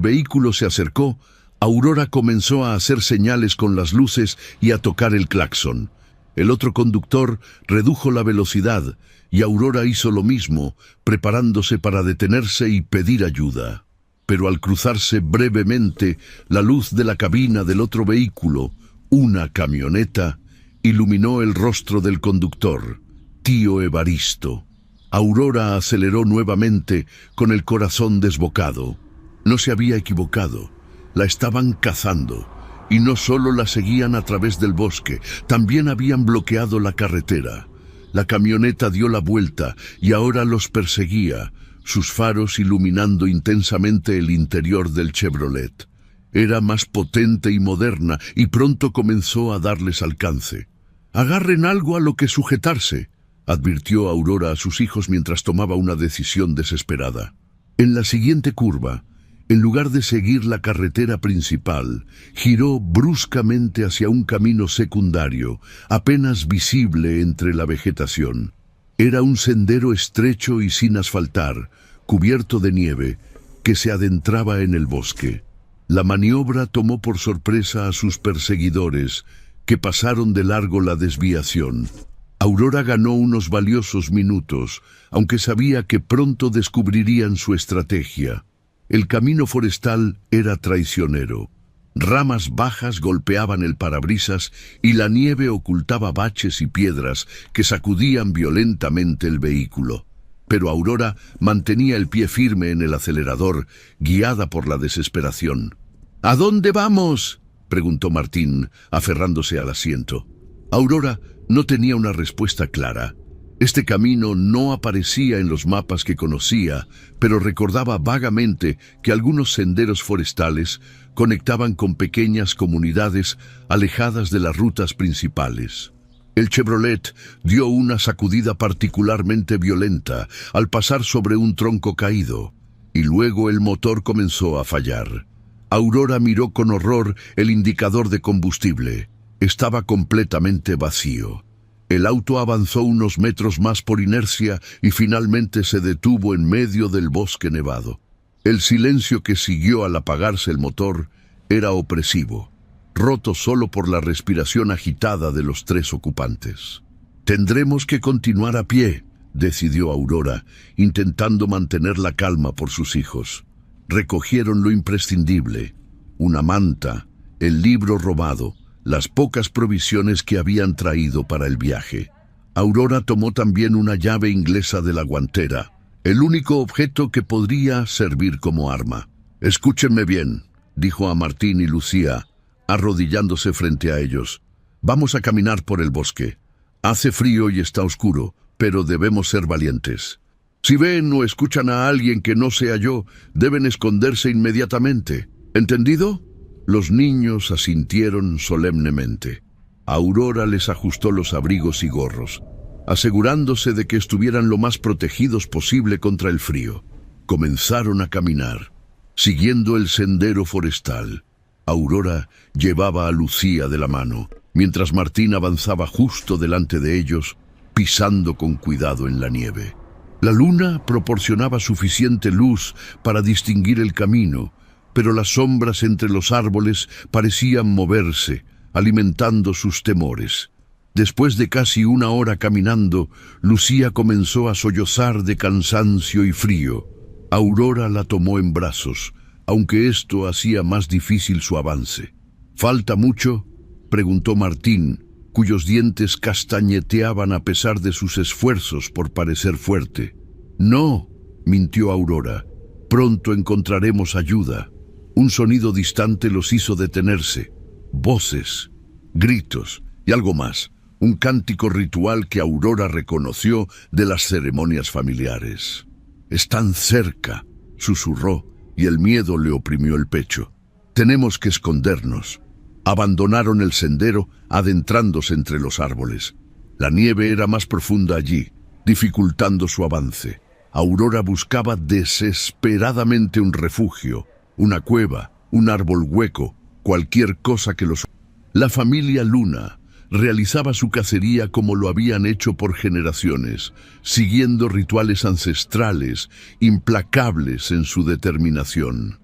vehículo se acercó, Aurora comenzó a hacer señales con las luces y a tocar el claxon. El otro conductor redujo la velocidad y Aurora hizo lo mismo, preparándose para detenerse y pedir ayuda. Pero al cruzarse brevemente la luz de la cabina del otro vehículo, una camioneta, iluminó el rostro del conductor, tío Evaristo. Aurora aceleró nuevamente con el corazón desbocado. No se había equivocado, la estaban cazando. Y no solo la seguían a través del bosque, también habían bloqueado la carretera. La camioneta dio la vuelta y ahora los perseguía, sus faros iluminando intensamente el interior del Chevrolet. Era más potente y moderna y pronto comenzó a darles alcance. «Agarren algo a lo que sujetarse», advirtió Aurora a sus hijos mientras tomaba una decisión desesperada. En la siguiente curva, en lugar de seguir la carretera principal, giró bruscamente hacia un camino secundario, apenas visible entre la vegetación. Era un sendero estrecho y sin asfaltar, cubierto de nieve, que se adentraba en el bosque. La maniobra tomó por sorpresa a sus perseguidores, que pasaron de largo la desviación. Aurora ganó unos valiosos minutos, aunque sabía que pronto descubrirían su estrategia. El camino forestal era traicionero. Ramas bajas golpeaban el parabrisas y la nieve ocultaba baches y piedras que sacudían violentamente el vehículo. Pero Aurora mantenía el pie firme en el acelerador, guiada por la desesperación. «¿A dónde vamos?», preguntó Martín, aferrándose al asiento. Aurora no tenía una respuesta clara. Este camino no aparecía en los mapas que conocía, pero recordaba vagamente que algunos senderos forestales conectaban con pequeñas comunidades alejadas de las rutas principales. El Chevrolet dio una sacudida particularmente violenta al pasar sobre un tronco caído, y luego el motor comenzó a fallar. Aurora miró con horror el indicador de combustible. Estaba completamente vacío. El auto avanzó unos metros más por inercia y finalmente se detuvo en medio del bosque nevado. El silencio que siguió al apagarse el motor era opresivo, roto solo por la respiración agitada de los tres ocupantes. «Tendremos que continuar a pie», decidió Aurora, intentando mantener la calma por sus hijos. Recogieron lo imprescindible: una manta, el libro robado, las pocas provisiones que habían traído para el viaje. Aurora tomó también una llave inglesa de la guantera, el único objeto que podría servir como arma. «Escúchenme bien», dijo a Martín y Lucía, arrodillándose frente a ellos. «Vamos a caminar por el bosque. Hace frío y está oscuro, pero debemos ser valientes. Si ven o escuchan a alguien que no sea yo, deben esconderse inmediatamente. ¿Entendido?». Los niños asintieron solemnemente. Aurora les ajustó los abrigos y gorros, asegurándose de que estuvieran lo más protegidos posible contra el frío. Comenzaron a caminar, siguiendo el sendero forestal. Aurora llevaba a Lucía de la mano, mientras Martín avanzaba justo delante de ellos, pisando con cuidado en la nieve. La luna proporcionaba suficiente luz para distinguir el camino, pero las sombras entre los árboles parecían moverse, alimentando sus temores. Después de casi una hora caminando, Lucía comenzó a sollozar de cansancio y frío. Aurora la tomó en brazos, aunque esto hacía más difícil su avance. «¿Falta mucho?», preguntó Martín, cuyos dientes castañeteaban a pesar de sus esfuerzos por parecer fuerte. «No», mintió Aurora, «pronto encontraremos ayuda». Un sonido distante los hizo detenerse. Voces, gritos y algo más. Un cántico ritual que Aurora reconoció de las ceremonias familiares. «Están cerca», susurró, y el miedo le oprimió el pecho. «Tenemos que escondernos». Abandonaron el sendero, adentrándose entre los árboles. La nieve era más profunda allí, dificultando su avance. Aurora buscaba desesperadamente un refugio, una cueva, un árbol hueco, cualquier cosa que los... La familia Luna realizaba su cacería como lo habían hecho por generaciones, siguiendo rituales ancestrales, implacables en su determinación.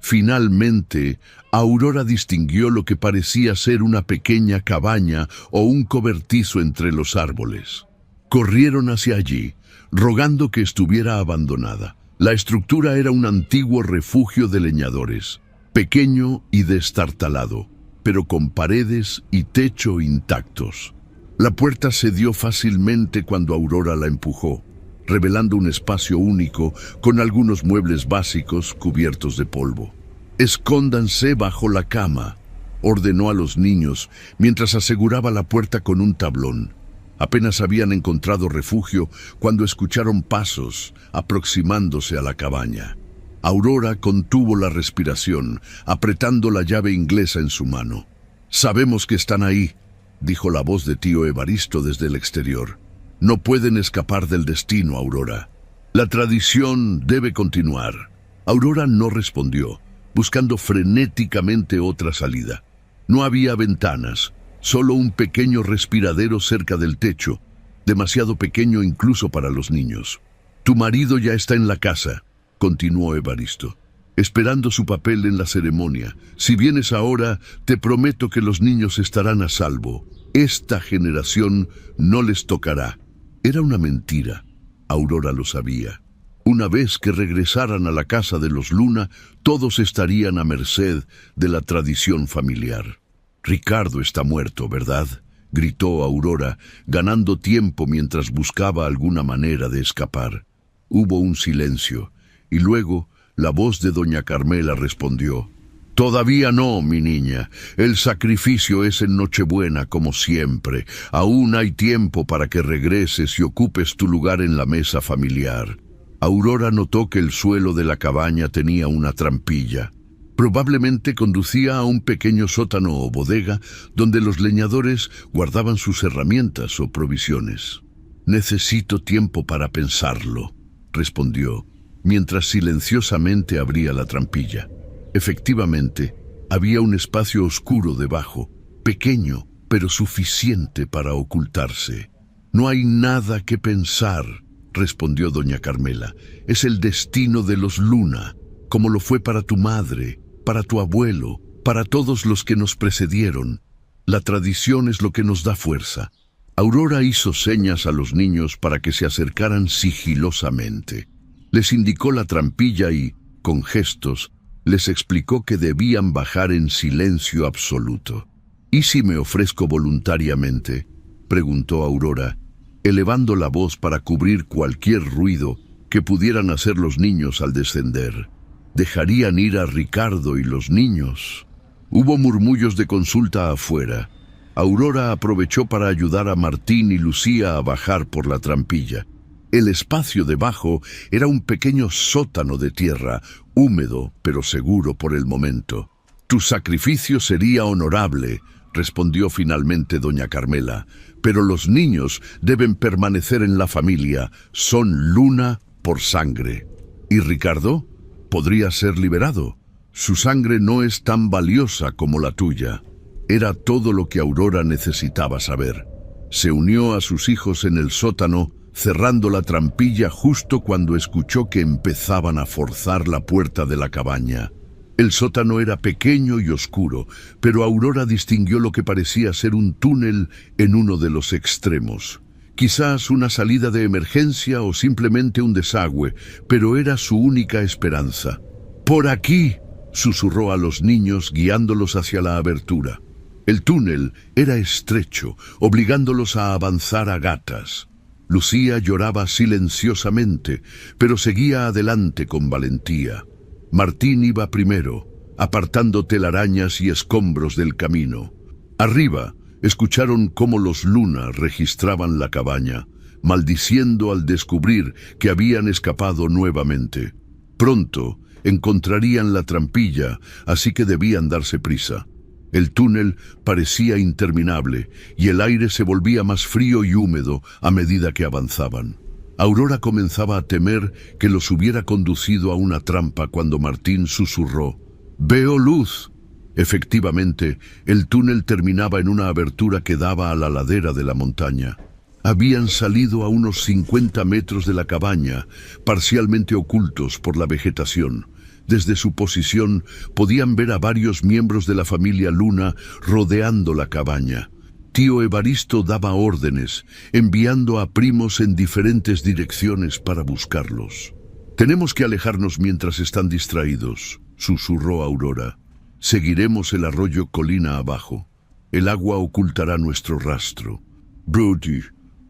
Finalmente, Aurora distinguió lo que parecía ser una pequeña cabaña o un cobertizo entre los árboles. Corrieron hacia allí, rogando que estuviera abandonada. La estructura era un antiguo refugio de leñadores, pequeño y destartalado, pero con paredes y techo intactos. La puerta cedió fácilmente cuando Aurora la empujó, revelando un espacio único con algunos muebles básicos cubiertos de polvo. «Escóndanse bajo la cama», ordenó a los niños mientras aseguraba la puerta con un tablón. Apenas habían encontrado refugio cuando escucharon pasos aproximándose a la cabaña. Aurora contuvo la respiración, apretando la llave inglesa en su mano. «Sabemos que están ahí», dijo la voz de tío Evaristo desde el exterior. «No pueden escapar del destino, Aurora. La tradición debe continuar». Aurora no respondió, buscando frenéticamente otra salida. No había ventanas, solo un pequeño respiradero cerca del techo, demasiado pequeño incluso para los niños. «Tu marido ya está en la casa», continuó Evaristo, «esperando su papel en la ceremonia. Si vienes ahora, te prometo que los niños estarán a salvo. Esta generación no les tocará». Era una mentira. Aurora lo sabía. Una vez que regresaran a la casa de los Luna, todos estarían a merced de la tradición familiar. «Ricardo está muerto, ¿verdad?», gritó Aurora, ganando tiempo mientras buscaba alguna manera de escapar. Hubo un silencio, y luego la voz de doña Carmela respondió: «Todavía no, mi niña. El sacrificio es en Nochebuena, como siempre. Aún hay tiempo para que regreses y ocupes tu lugar en la mesa familiar». Aurora notó que el suelo de la cabaña tenía una trampilla. Probablemente conducía a un pequeño sótano o bodega donde los leñadores guardaban sus herramientas o provisiones. «Necesito tiempo para pensarlo», respondió, mientras silenciosamente abría la trampilla. Efectivamente, había un espacio oscuro debajo, pequeño, pero suficiente para ocultarse. «No hay nada que pensar», respondió doña Carmela. «Es el destino de los Luna, como lo fue para tu madre, para tu abuelo, para todos los que nos precedieron. La tradición es lo que nos da fuerza». Aurora hizo señas a los niños para que se acercaran sigilosamente. Les indicó la trampilla y, con gestos, les explicó que debían bajar en silencio absoluto. «¿Y si me ofrezco voluntariamente?», preguntó Aurora, elevando la voz para cubrir cualquier ruido que pudieran hacer los niños al descender. ¿Dejarían ir a Ricardo y los niños? Hubo murmullos de consulta afuera. Aurora aprovechó para ayudar a Martín y Lucía a bajar por la trampilla. El espacio debajo era un pequeño sótano de tierra, húmedo pero seguro por el momento. «Tu sacrificio sería honorable», respondió finalmente doña Carmela, «pero los niños deben permanecer en la familia. Son Luna por sangre». «¿Y Ricardo? Podría ser liberado. Su sangre no es tan valiosa como la tuya». Era todo lo que Aurora necesitaba saber. Se unió a sus hijos en el sótano, cerrando la trampilla justo cuando escuchó que empezaban a forzar la puerta de la cabaña. El sótano era pequeño y oscuro, pero Aurora distinguió lo que parecía ser un túnel en uno de los extremos. Quizás una salida de emergencia o simplemente un desagüe, pero era su única esperanza. «Por aquí», susurró a los niños guiándolos hacia la abertura. El túnel era estrecho, obligándolos a avanzar a gatas. Lucía lloraba silenciosamente, pero seguía adelante con valentía. Martín iba primero, apartando telarañas y escombros del camino. Arriba, escucharon cómo los Luna registraban la cabaña, maldiciendo al descubrir que habían escapado nuevamente. Pronto encontrarían la trampilla, así que debían darse prisa. El túnel parecía interminable y el aire se volvía más frío y húmedo a medida que avanzaban. Aurora comenzaba a temer que los hubiera conducido a una trampa cuando Martín susurró: «Veo luz». Efectivamente, el túnel terminaba en una abertura que daba a la ladera de la montaña. Habían salido a unos 50 metros de la cabaña, parcialmente ocultos por la vegetación. Desde su posición podían ver a varios miembros de la familia Luna rodeando la cabaña. Tío Evaristo daba órdenes, enviando a primos en diferentes direcciones para buscarlos. «Tenemos que alejarnos mientras están distraídos», susurró Aurora. «Seguiremos el arroyo colina abajo. El agua ocultará nuestro rastro». Brody,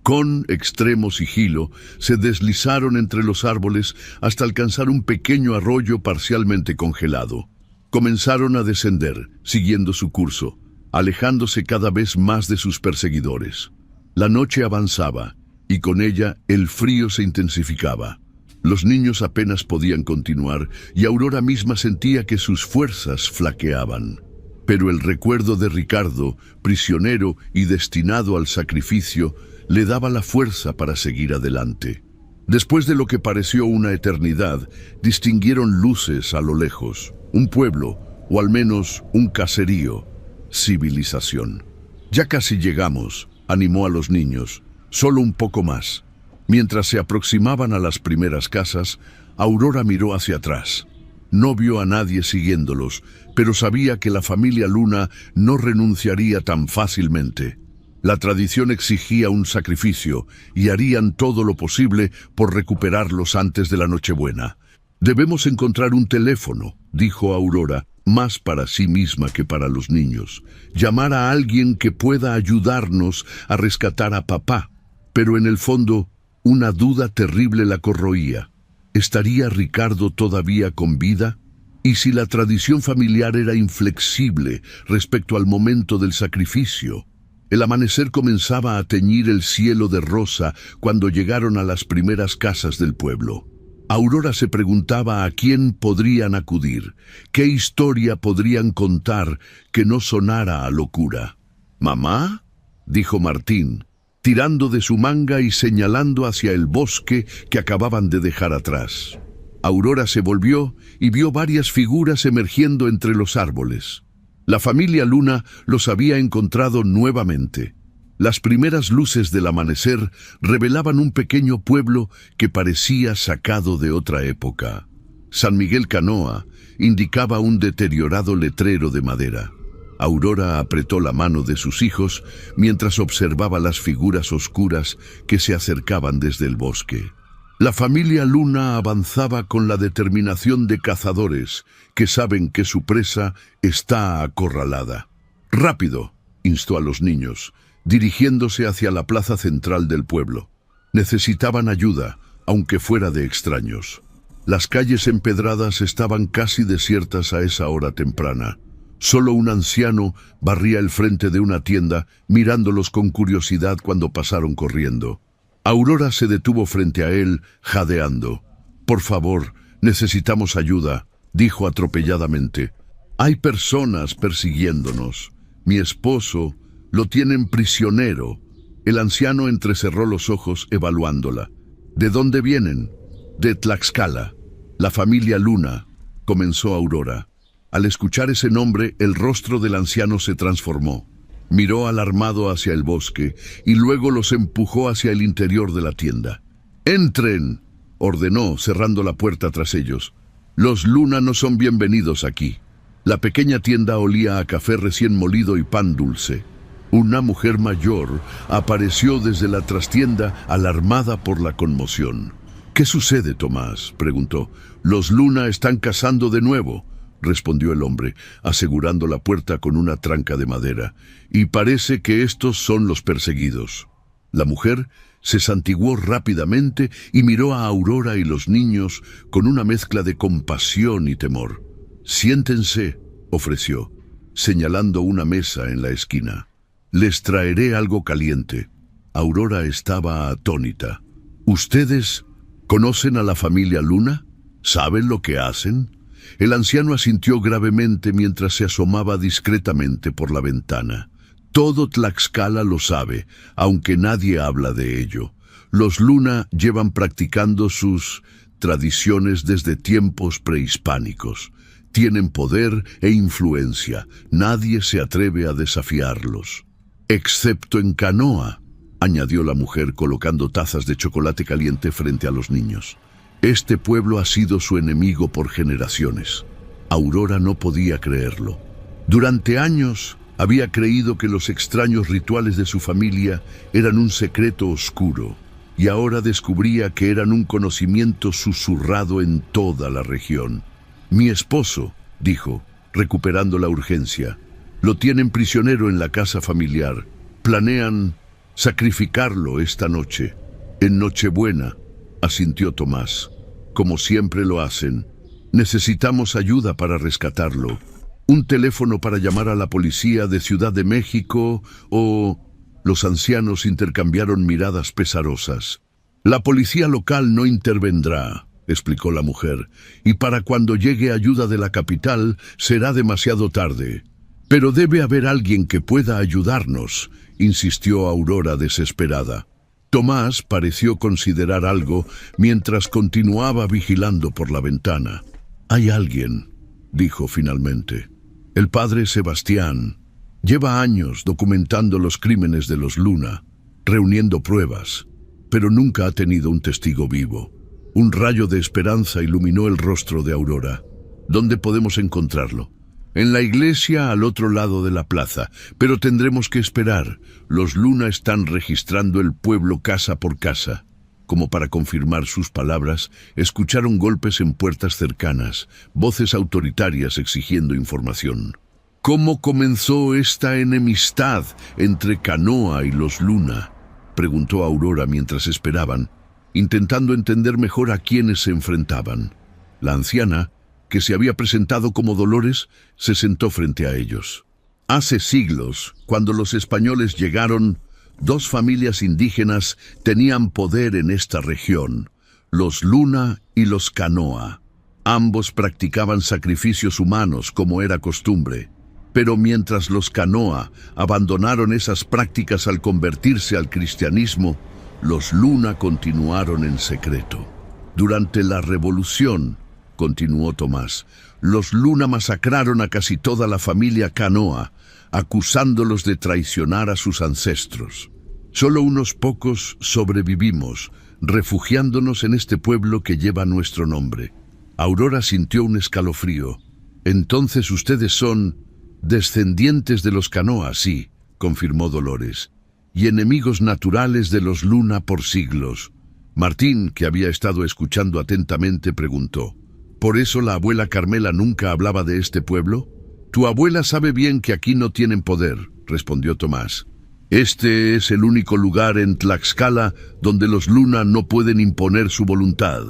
con extremo sigilo, se deslizaron entre los árboles hasta alcanzar un pequeño arroyo parcialmente congelado. Comenzaron a descender, siguiendo su curso, alejándose cada vez más de sus perseguidores. La noche avanzaba, y con ella el frío se intensificaba. Los niños apenas podían continuar, y Aurora misma sentía que sus fuerzas flaqueaban. Pero el recuerdo de Ricardo, prisionero y destinado al sacrificio, le daba la fuerza para seguir adelante. Después de lo que pareció una eternidad, distinguieron luces a lo lejos. Un pueblo, o al menos un caserío. Civilización. «Ya casi llegamos», animó a los niños. «Solo un poco más». Mientras se aproximaban a las primeras casas, Aurora miró hacia atrás. No vio a nadie siguiéndolos, pero sabía que la familia Luna no renunciaría tan fácilmente. La tradición exigía un sacrificio y harían todo lo posible por recuperarlos antes de la Nochebuena. «Debemos encontrar un teléfono», dijo Aurora, más para sí misma que para los niños. «Llamar a alguien que pueda ayudarnos a rescatar a papá». Pero en el fondo, una duda terrible la corroía. ¿Estaría Ricardo todavía con vida? ¿Y si la tradición familiar era inflexible respecto al momento del sacrificio? El amanecer comenzaba a teñir el cielo de rosa cuando llegaron a las primeras casas del pueblo. Aurora se preguntaba a quién podrían acudir, qué historia podrían contar que no sonara a locura. «¿Mamá?», dijo Martín, tirando de su manga y señalando hacia el bosque que acababan de dejar atrás. Aurora se volvió y vio varias figuras emergiendo entre los árboles. La familia Luna los había encontrado nuevamente. Las primeras luces del amanecer revelaban un pequeño pueblo que parecía sacado de otra época. San Miguel Canoa indicaba un deteriorado letrero de madera. Aurora apretó la mano de sus hijos mientras observaba las figuras oscuras que se acercaban desde el bosque. La familia Luna avanzaba con la determinación de cazadores que saben que su presa está acorralada. «Rápido», instó a los niños, dirigiéndose hacia la plaza central del pueblo. Necesitaban ayuda, aunque fuera de extraños. Las calles empedradas estaban casi desiertas a esa hora temprana. Solo un anciano barría el frente de una tienda, mirándolos con curiosidad cuando pasaron corriendo. Aurora se detuvo frente a él, jadeando. «Por favor, necesitamos ayuda», dijo atropelladamente. «Hay personas persiguiéndonos. Mi esposo lo tienen prisionero». El anciano entrecerró los ojos evaluándola. «¿De dónde vienen?» «De Tlaxcala. La familia Luna», comenzó Aurora. Al escuchar ese nombre, el rostro del anciano se transformó. Miró alarmado hacia el bosque y luego los empujó hacia el interior de la tienda. «¡Entren!», ordenó, cerrando la puerta tras ellos. «Los Luna no son bienvenidos aquí». La pequeña tienda olía a café recién molido y pan dulce. Una mujer mayor apareció desde la trastienda, alarmada por la conmoción. «¿Qué sucede, Tomás?», preguntó. «Los Luna están cazando de nuevo», respondió el hombre, asegurando la puerta con una tranca de madera. «Y parece que estos son los perseguidos». La mujer se santiguó rápidamente y miró a Aurora y los niños con una mezcla de compasión y temor. «Siéntense», ofreció, señalando una mesa en la esquina. «Les traeré algo caliente». Aurora estaba atónita. «¿Ustedes conocen a la familia Luna? ¿Saben lo que hacen?» El anciano asintió gravemente mientras se asomaba discretamente por la ventana. «Todo Tlaxcala lo sabe, aunque nadie habla de ello. Los Luna llevan practicando sus tradiciones desde tiempos prehispánicos. Tienen poder e influencia. Nadie se atreve a desafiarlos. Excepto en Canoa», añadió la mujer colocando tazas de chocolate caliente frente a los niños. Este pueblo ha sido su enemigo por generaciones. Aurora no podía creerlo. Durante años había creído que los extraños rituales de su familia eran un secreto oscuro, y ahora descubría que eran un conocimiento susurrado en toda la región. Mi esposo, dijo, recuperando la urgencia, lo tienen prisionero en la casa familiar. Planean sacrificarlo esta noche. En Nochebuena, asintió Tomás. Como siempre lo hacen. Necesitamos ayuda para rescatarlo. Un teléfono para llamar a la policía de Ciudad de México o... Los ancianos intercambiaron miradas pesarosas. La policía local no intervendrá, explicó la mujer, y para cuando llegue ayuda de la capital será demasiado tarde. Pero debe haber alguien que pueda ayudarnos, insistió Aurora desesperada. Tomás pareció considerar algo mientras continuaba vigilando por la ventana. Hay alguien, dijo finalmente. El padre Sebastián. Lleva años documentando los crímenes de los Luna, reuniendo pruebas, pero nunca ha tenido un testigo vivo. Un rayo de esperanza iluminó el rostro de Aurora. ¿Dónde podemos encontrarlo? En la iglesia al otro lado de la plaza, pero tendremos que esperar. Los Luna están registrando el pueblo casa por casa. Como para confirmar sus palabras, escucharon golpes en puertas cercanas, voces autoritarias exigiendo información. ¿Cómo comenzó esta enemistad entre Canoa y los Luna?, preguntó Aurora mientras esperaban, intentando entender mejor a quiénes se enfrentaban. La anciana, que se había presentado como Dolores, se sentó frente a ellos. Hace siglos, cuando los españoles llegaron, dos familias indígenas tenían poder en esta región, los Luna y los Canoa. Ambos practicaban sacrificios humanos como era costumbre. Pero mientras los Canoa abandonaron esas prácticas al convertirse al cristianismo, los Luna continuaron en secreto. Durante la revolución, continuó Tomás, los Luna masacraron a casi toda la familia Canoa, acusándolos de traicionar a sus ancestros. Solo unos pocos sobrevivimos, refugiándonos en este pueblo que lleva nuestro nombre. Aurora sintió un escalofrío. Entonces ustedes son... descendientes de los Canoa, sí, confirmó Dolores, y enemigos naturales de los Luna por siglos. Martín, que había estado escuchando atentamente, preguntó, ¿por eso la abuela Carmela nunca hablaba de este pueblo? Tu abuela sabe bien que aquí no tienen poder, respondió Tomás. Este es el único lugar en Tlaxcala donde los Luna no pueden imponer su voluntad.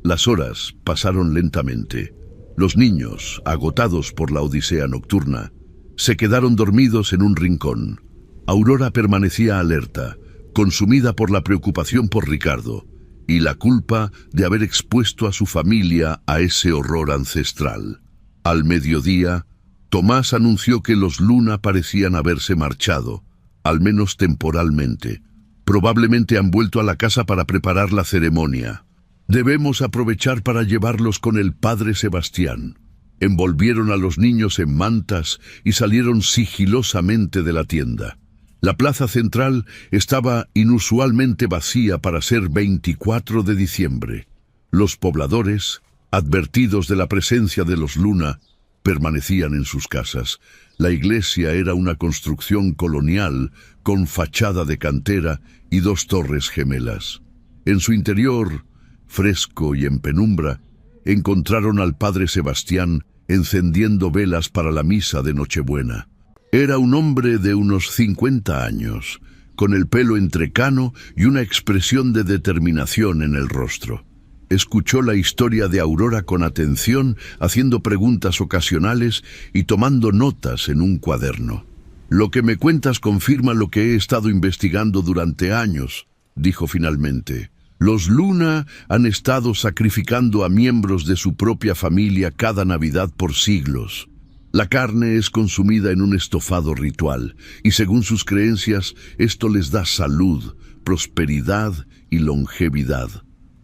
Las horas pasaron lentamente. Los niños, agotados por la odisea nocturna, se quedaron dormidos en un rincón. Aurora permanecía alerta, consumida por la preocupación por Ricardo y la culpa de haber expuesto a su familia a ese horror ancestral. Al mediodía, Tomás anunció que los Luna parecían haberse marchado, al menos temporalmente. Probablemente han vuelto a la casa para preparar la ceremonia. Debemos aprovechar para llevarlos con el padre Sebastián. Envolvieron a los niños en mantas y salieron sigilosamente de la tienda. La plaza central estaba inusualmente vacía para ser 24 de diciembre. Los pobladores, advertidos de la presencia de los Luna, permanecían en sus casas. La iglesia era una construcción colonial con fachada de cantera y dos torres gemelas. En su interior, fresco y en penumbra, encontraron al padre Sebastián encendiendo velas para la misa de Nochebuena. Era un hombre de unos 50 años, con el pelo entrecano y una expresión de determinación en el rostro. Escuchó la historia de Aurora con atención, haciendo preguntas ocasionales y tomando notas en un cuaderno. Lo que me cuentas confirma lo que he estado investigando durante años, dijo finalmente. Los Luna han estado sacrificando a miembros de su propia familia cada Navidad por siglos. La carne es consumida en un estofado ritual, y según sus creencias, esto les da salud, prosperidad y longevidad.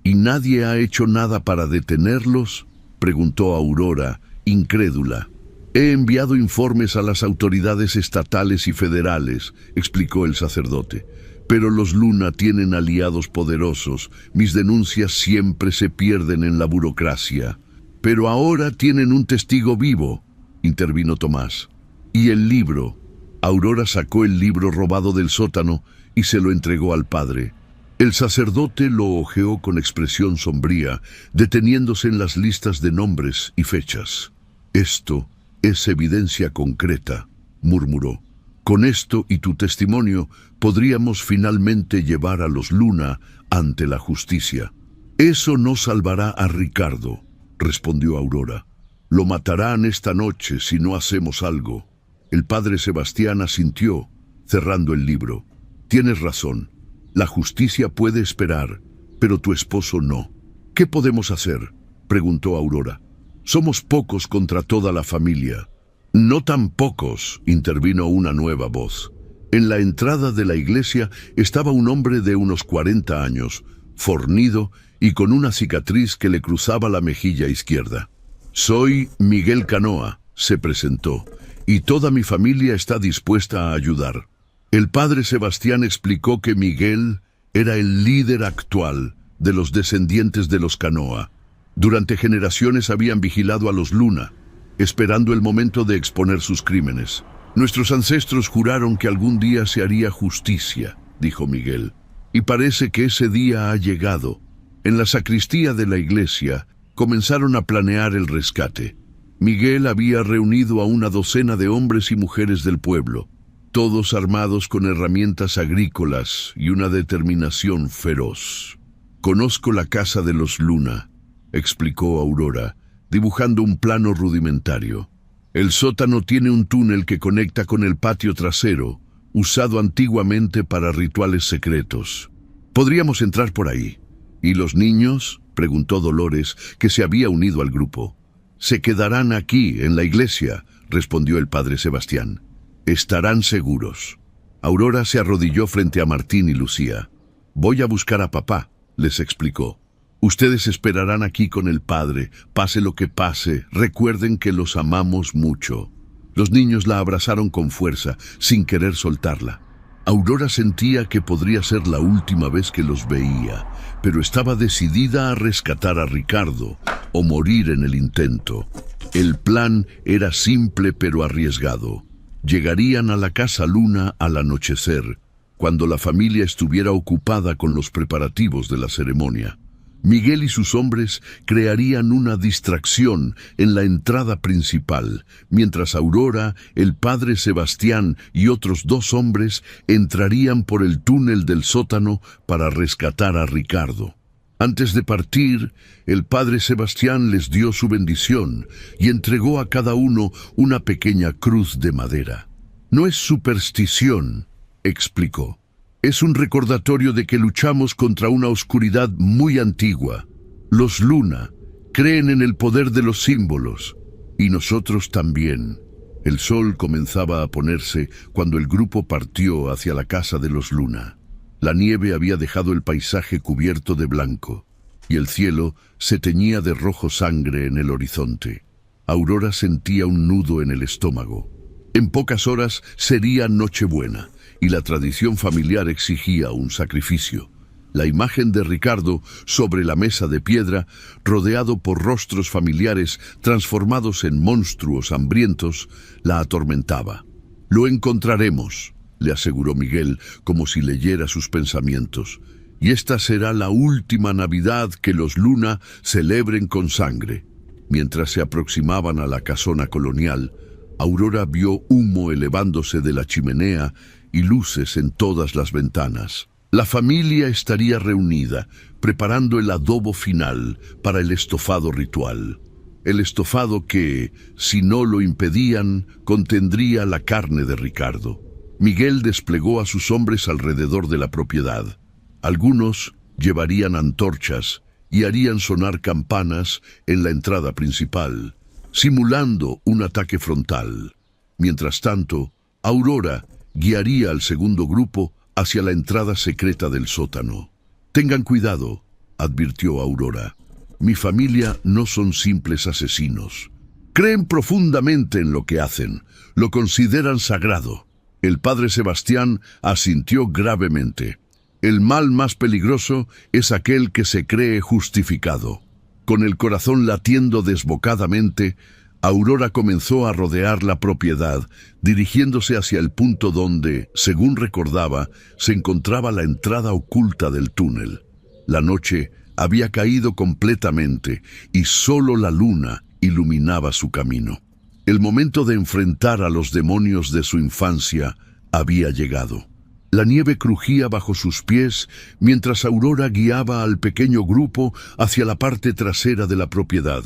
¿Y nadie ha hecho nada para detenerlos?, preguntó Aurora, incrédula. He enviado informes a las autoridades estatales y federales, explicó el sacerdote, Pero los Luna tienen aliados poderosos. Mis denuncias siempre se pierden en la burocracia. Pero ahora tienen un testigo vivo, intervino Tomás. Y el libro. Aurora sacó el libro robado del sótano y se lo entregó al padre. El sacerdote lo hojeó con expresión sombría, deteniéndose en las listas de nombres y fechas. Esto es evidencia concreta, murmuró. Con esto y tu testimonio podríamos finalmente llevar a los Luna ante la justicia. Eso no salvará a Ricardo, respondió Aurora. Lo matarán esta noche si no hacemos algo. El padre Sebastián asintió, cerrando el libro. Tienes razón. La justicia puede esperar, pero tu esposo no. ¿Qué podemos hacer?, preguntó Aurora. Somos pocos contra toda la familia. No tan pocos, intervino una nueva voz. En la entrada de la iglesia estaba un hombre de unos 40 años, fornido y con una cicatriz que le cruzaba la mejilla izquierda. Soy Miguel Canoa, se presentó, y toda mi familia está dispuesta a ayudar. El padre Sebastián explicó que Miguel era el líder actual de los descendientes de los Canoa. Durante generaciones habían vigilado a los Luna, esperando el momento de exponer sus crímenes. Nuestros ancestros juraron que algún día se haría justicia, dijo Miguel, y parece que ese día ha llegado. En la sacristía de la iglesia comenzaron a planear el rescate. Miguel había reunido a una docena de hombres y mujeres del pueblo, todos armados con herramientas agrícolas y una determinación feroz. Conozco la casa de los Luna, explicó Aurora, dibujando un plano rudimentario. El sótano tiene un túnel que conecta con el patio trasero, usado antiguamente para rituales secretos. Podríamos entrar por ahí. ¿Y los niños?, preguntó Dolores, que se había unido al grupo. Se quedarán aquí, en la iglesia, respondió el padre Sebastián. Estarán seguros. Aurora se arrodilló frente a Martín y Lucía. Voy a buscar a papá, les explicó. Ustedes esperarán aquí con el padre, pase lo que pase, recuerden que los amamos mucho. Los niños la abrazaron con fuerza, sin querer soltarla. Aurora sentía que podría ser la última vez que los veía, pero estaba decidida a rescatar a Ricardo o morir en el intento. El plan era simple pero arriesgado. Llegarían a la casa Luna al anochecer, cuando la familia estuviera ocupada con los preparativos de la ceremonia. Miguel y sus hombres crearían una distracción en la entrada principal, mientras Aurora, el padre Sebastián y otros 2 hombres entrarían por el túnel del sótano para rescatar a Ricardo. Antes de partir, el padre Sebastián les dio su bendición y entregó a cada uno una pequeña cruz de madera. No es superstición, explicó. Es un recordatorio de que luchamos contra una oscuridad muy antigua. Los Luna creen en el poder de los símbolos, y nosotros también. El sol comenzaba a ponerse cuando el grupo partió hacia la casa de los Luna. La nieve había dejado el paisaje cubierto de blanco, y el cielo se teñía de rojo sangre en el horizonte. Aurora sentía un nudo en el estómago. En pocas horas sería Nochebuena, y la tradición familiar exigía un sacrificio. La imagen de Ricardo sobre la mesa de piedra, rodeado por rostros familiares transformados en monstruos hambrientos, la atormentaba. «Lo encontraremos», le aseguró Miguel, como si leyera sus pensamientos. «Y esta será la última Navidad que los Luna celebren con sangre». Mientras se aproximaban a la casona colonial, Aurora vio humo elevándose de la chimenea y luces en todas las ventanas. La familia estaría reunida, preparando el adobo final para el estofado ritual. El estofado que, si no lo impedían, contendría la carne de Ricardo. Miguel desplegó a sus hombres alrededor de la propiedad. Algunos llevarían antorchas y harían sonar campanas en la entrada principal, simulando un ataque frontal. Mientras tanto, Aurora guiaría al segundo grupo hacia la entrada secreta del sótano. «Tengan cuidado», advirtió Aurora. «Mi familia no son simples asesinos. Creen profundamente en lo que hacen, lo consideran sagrado. El padre Sebastián asintió gravemente. El mal más peligroso es aquel que se cree justificado. Con el corazón latiendo desbocadamente, Aurora comenzó a rodear la propiedad, dirigiéndose hacia el punto donde, según recordaba, se encontraba la entrada oculta del túnel. La noche había caído completamente y solo la luna iluminaba su camino. El momento de enfrentar a los demonios de su infancia había llegado. La nieve crujía bajo sus pies mientras Aurora guiaba al pequeño grupo hacia la parte trasera de la propiedad.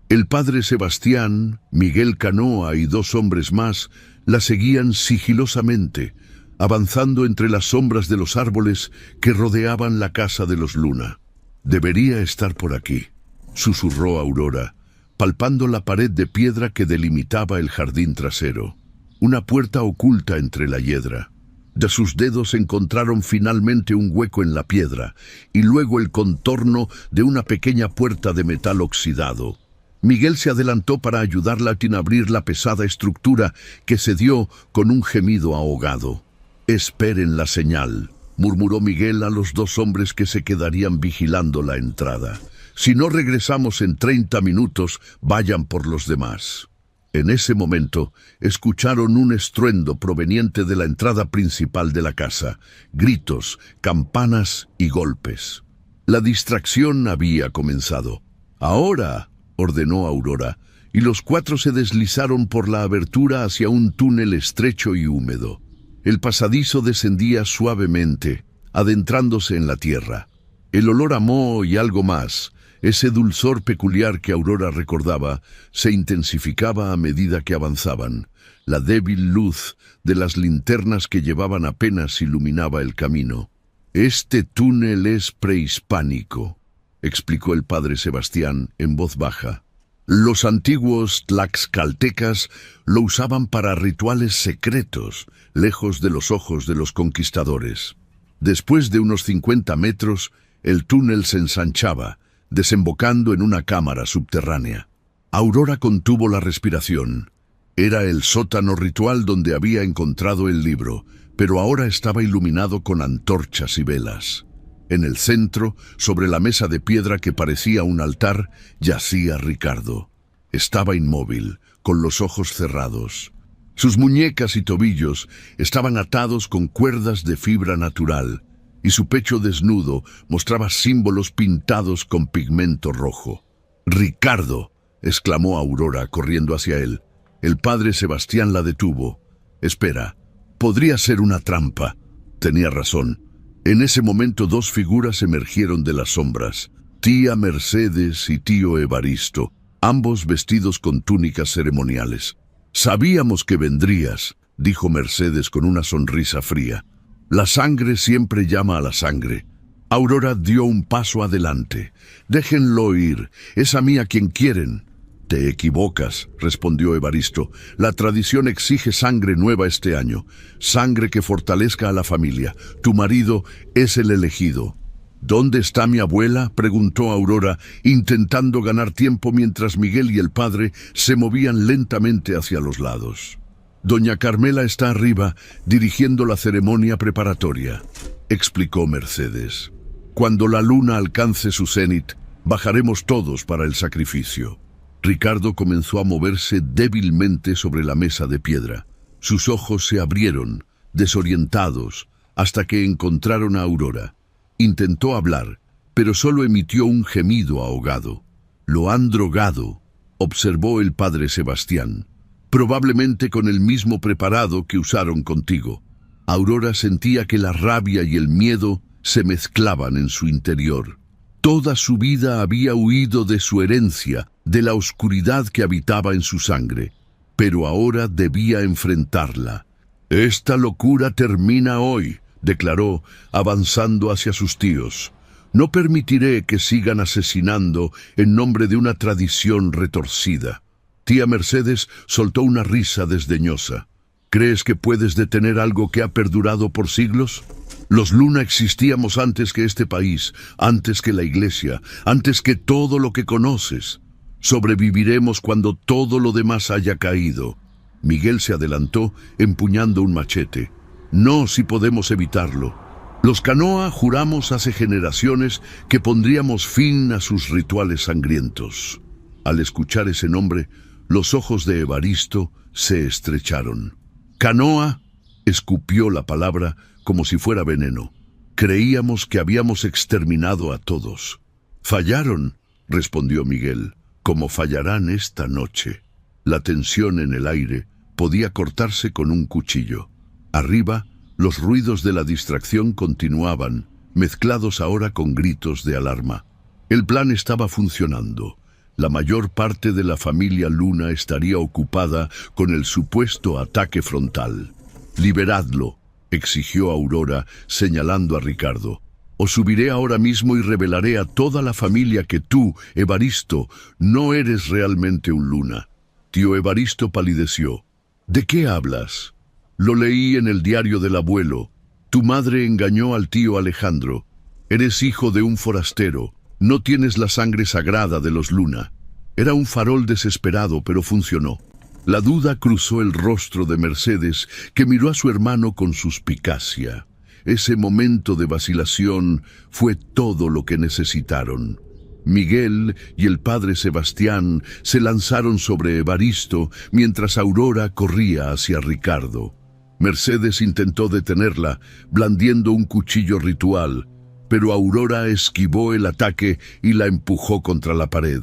El padre Sebastián, Miguel Canoa y 2 hombres más la seguían sigilosamente, avanzando entre las sombras de los árboles que rodeaban la casa de los Luna. «Debería estar por aquí», susurró Aurora, palpando la pared de piedra que delimitaba el jardín trasero. Una puerta oculta entre la hiedra. De sus dedos encontraron finalmente un hueco en la piedra y luego el contorno de una pequeña puerta de metal oxidado. Miguel se adelantó para ayudarla a abrir la pesada estructura que cedió con un gemido ahogado. «Esperen la señal», murmuró Miguel a los 2 hombres que se quedarían vigilando la entrada. «Si no regresamos en 30 minutos, vayan por los demás». En ese momento, escucharon un estruendo proveniente de la entrada principal de la casa, gritos, campanas y golpes. La distracción había comenzado. «Ahora», ordenó Aurora, y los 4 se deslizaron por la abertura hacia un túnel estrecho y húmedo. El pasadizo descendía suavemente, adentrándose en la tierra. El olor a moho y algo más, ese dulzor peculiar que Aurora recordaba, se intensificaba a medida que avanzaban. La débil luz de las linternas que llevaban apenas iluminaba el camino. «Este túnel es prehispánico», explicó el padre Sebastián en voz baja. «Los antiguos tlaxcaltecas lo usaban para rituales secretos, lejos de los ojos de los conquistadores. Después de unos 50 metros, el túnel se ensanchaba, desembocando en una cámara subterránea. Aurora contuvo la respiración. Era el sótano ritual donde había encontrado el libro, pero ahora estaba iluminado con antorchas y velas. En el centro, sobre la mesa de piedra que parecía un altar, yacía Ricardo. Estaba inmóvil, con los ojos cerrados. Sus muñecas y tobillos estaban atados con cuerdas de fibra natural, y su pecho desnudo mostraba símbolos pintados con pigmento rojo. «¡Ricardo!», exclamó Aurora, corriendo hacia él. El padre Sebastián la detuvo. «Espera, podría ser una trampa». Tenía razón. En ese momento 2 figuras emergieron de las sombras. Tía Mercedes y tío Evaristo, ambos vestidos con túnicas ceremoniales. «Sabíamos que vendrías», dijo Mercedes con una sonrisa fría. «La sangre siempre llama a la sangre». Aurora dio un paso adelante. «Déjenlo ir, es a mí a quien quieren». «Te equivocas», respondió Evaristo. «La tradición exige sangre nueva este año, sangre que fortalezca a la familia. Tu marido es el elegido». «¿Dónde está mi abuela?», preguntó Aurora, intentando ganar tiempo mientras Miguel y el padre se movían lentamente hacia los lados. «Doña Carmela está arriba, dirigiendo la ceremonia preparatoria», explicó Mercedes. «Cuando la luna alcance su cenit, bajaremos todos para el sacrificio». Ricardo comenzó a moverse débilmente sobre la mesa de piedra. Sus ojos se abrieron, desorientados, hasta que encontraron a Aurora. Intentó hablar, pero solo emitió un gemido ahogado. «Lo han drogado», observó el padre Sebastián. «Probablemente con el mismo preparado que usaron contigo». Aurora sentía que la rabia y el miedo se mezclaban en su interior. Toda su vida había huido de su herencia, de la oscuridad que habitaba en su sangre, pero ahora debía enfrentarla. «Esta locura termina hoy», declaró, avanzando hacia sus tíos. «No permitiré que sigan asesinando en nombre de una tradición retorcida». Tía Mercedes soltó una risa desdeñosa. «¿Crees que puedes detener algo que ha perdurado por siglos? Los Luna existíamos antes que este país, antes que la iglesia, antes que todo lo que conoces. Sobreviviremos cuando todo lo demás haya caído». Miguel se adelantó, empuñando un machete. No, si podemos evitarlo. Los Canoa juramos hace generaciones que pondríamos fin a sus rituales sangrientos. Al escuchar ese nombre, los ojos de Evaristo se estrecharon. Canoa escupió la palabra como si fuera veneno. Creíamos que habíamos exterminado a todos. Fallaron, respondió Miguel, como fallarán esta noche. La tensión en el aire podía cortarse con un cuchillo. Arriba, los ruidos de la distracción continuaban, mezclados ahora con gritos de alarma. El plan estaba funcionando. La mayor parte de la familia Luna estaría ocupada con el supuesto ataque frontal. «Liberadlo», exigió Aurora, señalando a Ricardo. «O subiré ahora mismo y revelaré a toda la familia que tú, Evaristo, no eres realmente un Luna». Tío Evaristo palideció. «¿De qué hablas?» «Lo leí en el diario del abuelo. Tu madre engañó al tío Alejandro. Eres hijo de un forastero. No tienes la sangre sagrada de los Luna». Era un farol desesperado, pero funcionó. La duda cruzó el rostro de Mercedes, que miró a su hermano con suspicacia. Ese momento de vacilación fue todo lo que necesitaron. Miguel y el padre Sebastián se lanzaron sobre Evaristo, mientras Aurora corría hacia Ricardo. Mercedes intentó detenerla, blandiendo un cuchillo ritual, pero Aurora esquivó el ataque y la empujó contra la pared.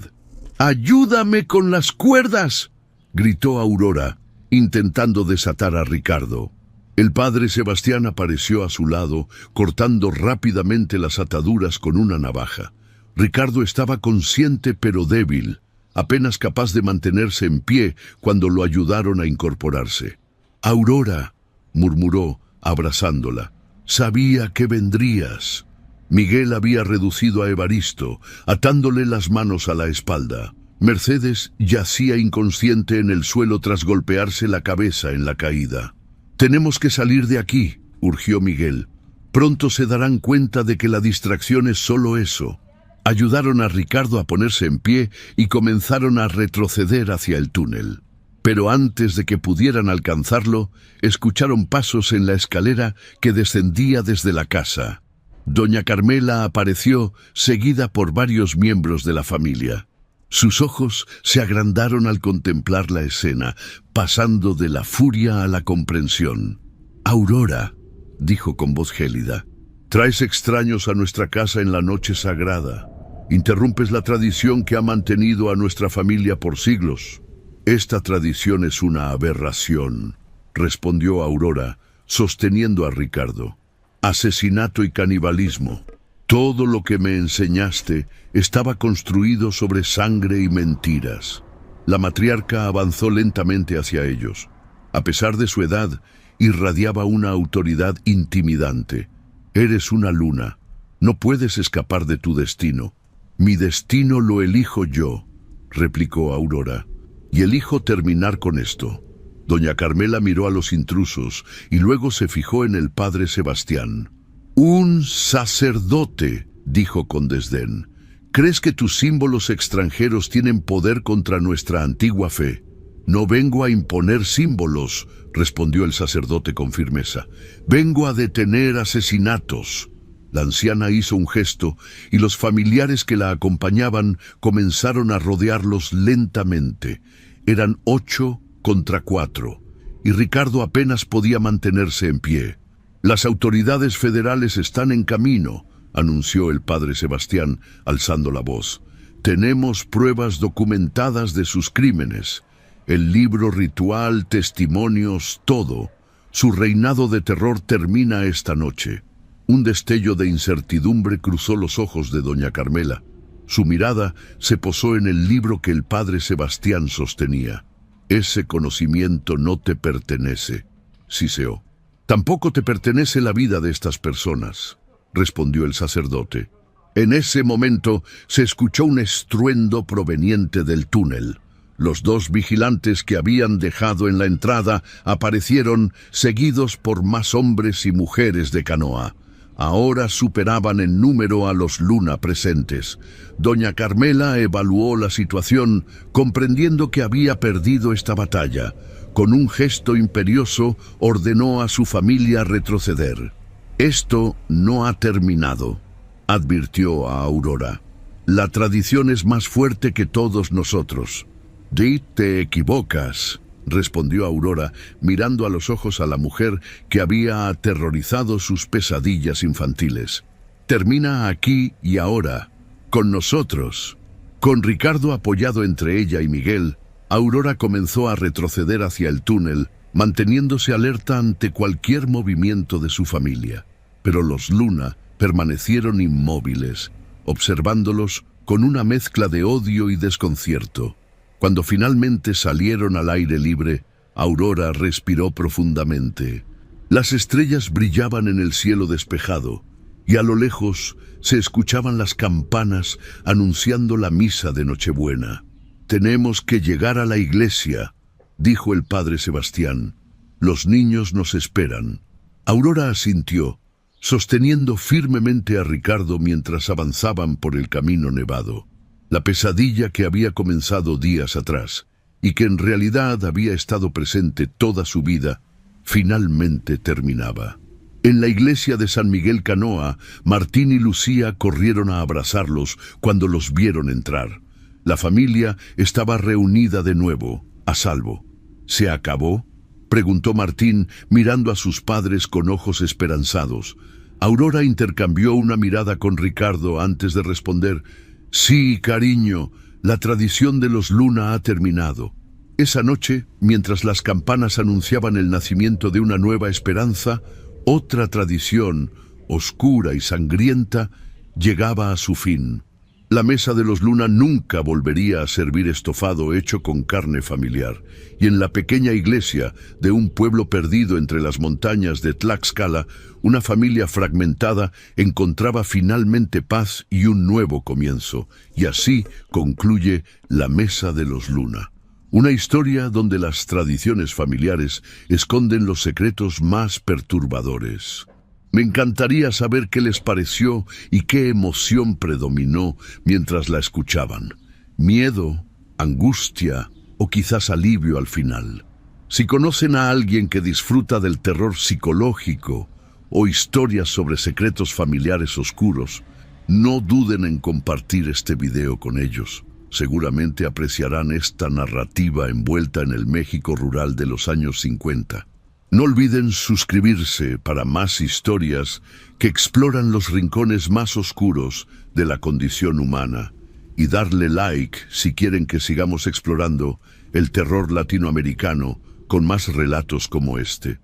«¡Ayúdame con las cuerdas!», gritó Aurora, intentando desatar a Ricardo. El padre Sebastián apareció a su lado, cortando rápidamente las ataduras con una navaja. Ricardo estaba consciente pero débil, apenas capaz de mantenerse en pie cuando lo ayudaron a incorporarse. «Aurora», murmuró, abrazándola, «sabía que vendrías». Miguel había reducido a Evaristo, atándole las manos a la espalda. Mercedes yacía inconsciente en el suelo tras golpearse la cabeza en la caída. «Tenemos que salir de aquí», urgió Miguel. «Pronto se darán cuenta de que la distracción es solo eso». Ayudaron a Ricardo a ponerse en pie y comenzaron a retroceder hacia el túnel. Pero antes de que pudieran alcanzarlo, escucharon pasos en la escalera que descendía desde la casa. Doña Carmela apareció, seguida por varios miembros de la familia. Sus ojos se agrandaron al contemplar la escena, pasando de la furia a la comprensión. «Aurora», dijo con voz gélida, «traes extraños a nuestra casa en la noche sagrada. Interrumpes la tradición que ha mantenido a nuestra familia por siglos». «Esta tradición es una aberración», respondió Aurora, sosteniendo a Ricardo. «Asesinato y canibalismo. Todo lo que me enseñaste estaba construido sobre sangre y mentiras». La matriarca avanzó lentamente hacia ellos. A pesar de su edad, irradiaba una autoridad intimidante. «Eres una Luna. No puedes escapar de tu destino». «Mi destino lo elijo yo», replicó Aurora. «Y elijo terminar con esto». Doña Carmela miró a los intrusos y luego se fijó en el padre Sebastián. «Un sacerdote», dijo con desdén. «¿Crees que tus símbolos extranjeros tienen poder contra nuestra antigua fe?» «No vengo a imponer símbolos», respondió el sacerdote con firmeza. «Vengo a detener asesinatos». La anciana hizo un gesto y los familiares que la acompañaban comenzaron a rodearlos lentamente. Eran 8 contra 4, y Ricardo apenas podía mantenerse en pie. «Las autoridades federales están en camino», anunció el padre Sebastián, alzando la voz. «Tenemos pruebas documentadas de sus crímenes. El libro ritual, testimonios, todo. Su reinado de terror termina esta noche». Un destello de incertidumbre cruzó los ojos de doña Carmela. Su mirada se posó en el libro que el padre Sebastián sostenía. «Ese conocimiento no te pertenece», siseó. «Tampoco te pertenece la vida de estas personas», respondió el sacerdote. En ese momento se escuchó un estruendo proveniente del túnel. Los 2 vigilantes que habían dejado en la entrada aparecieron, seguidos por más hombres y mujeres de Canoa. Ahora superaban en número a los Luna presentes. Doña Carmela evaluó la situación, comprendiendo que había perdido esta batalla. Con un gesto imperioso ordenó a su familia retroceder. «Esto no ha terminado», advirtió a Aurora. «La tradición es más fuerte que todos nosotros». «Te equivocas», respondió Aurora, mirando a los ojos a la mujer que había aterrorizado sus pesadillas infantiles. «Termina aquí y ahora, con nosotros». Con Ricardo apoyado entre ella y Miguel, Aurora comenzó a retroceder hacia el túnel, manteniéndose alerta ante cualquier movimiento de su familia. Pero los Luna permanecieron inmóviles, observándolos con una mezcla de odio y desconcierto. Cuando finalmente salieron al aire libre, Aurora respiró profundamente. Las estrellas brillaban en el cielo despejado, y a lo lejos se escuchaban las campanas anunciando la misa de Nochebuena. «Tenemos que llegar a la iglesia», dijo el padre Sebastián. «Los niños nos esperan». Aurora asintió, sosteniendo firmemente a Ricardo mientras avanzaban por el camino nevado. La pesadilla que había comenzado días atrás, y que en realidad había estado presente toda su vida, finalmente terminaba. En la iglesia de San Miguel Canoa, Martín y Lucía corrieron a abrazarlos cuando los vieron entrar. La familia estaba reunida de nuevo, a salvo. «¿Se acabó?», preguntó Martín, mirando a sus padres con ojos esperanzados. Aurora intercambió una mirada con Ricardo antes de responder: «Sí, cariño, la tradición de los Luna ha terminado». Esa noche, mientras las campanas anunciaban el nacimiento de una nueva esperanza, otra tradición, oscura y sangrienta, llegaba a su fin. La mesa de los Luna nunca volvería a servir estofado hecho con carne familiar, y en la pequeña iglesia de un pueblo perdido entre las montañas de Tlaxcala, una familia fragmentada encontraba finalmente paz y un nuevo comienzo, y así concluye La Mesa de los Luna. Una historia donde las tradiciones familiares esconden los secretos más perturbadores. Me encantaría saber qué les pareció y qué emoción predominó mientras la escuchaban. Miedo, angustia o quizás alivio al final. Si conocen a alguien que disfruta del terror psicológico o historias sobre secretos familiares oscuros, no duden en compartir este video con ellos. Seguramente apreciarán esta narrativa envuelta en el México rural de los años 50. No olviden suscribirse para más historias que exploran los rincones más oscuros de la condición humana y darle like si quieren que sigamos explorando el terror latinoamericano con más relatos como este.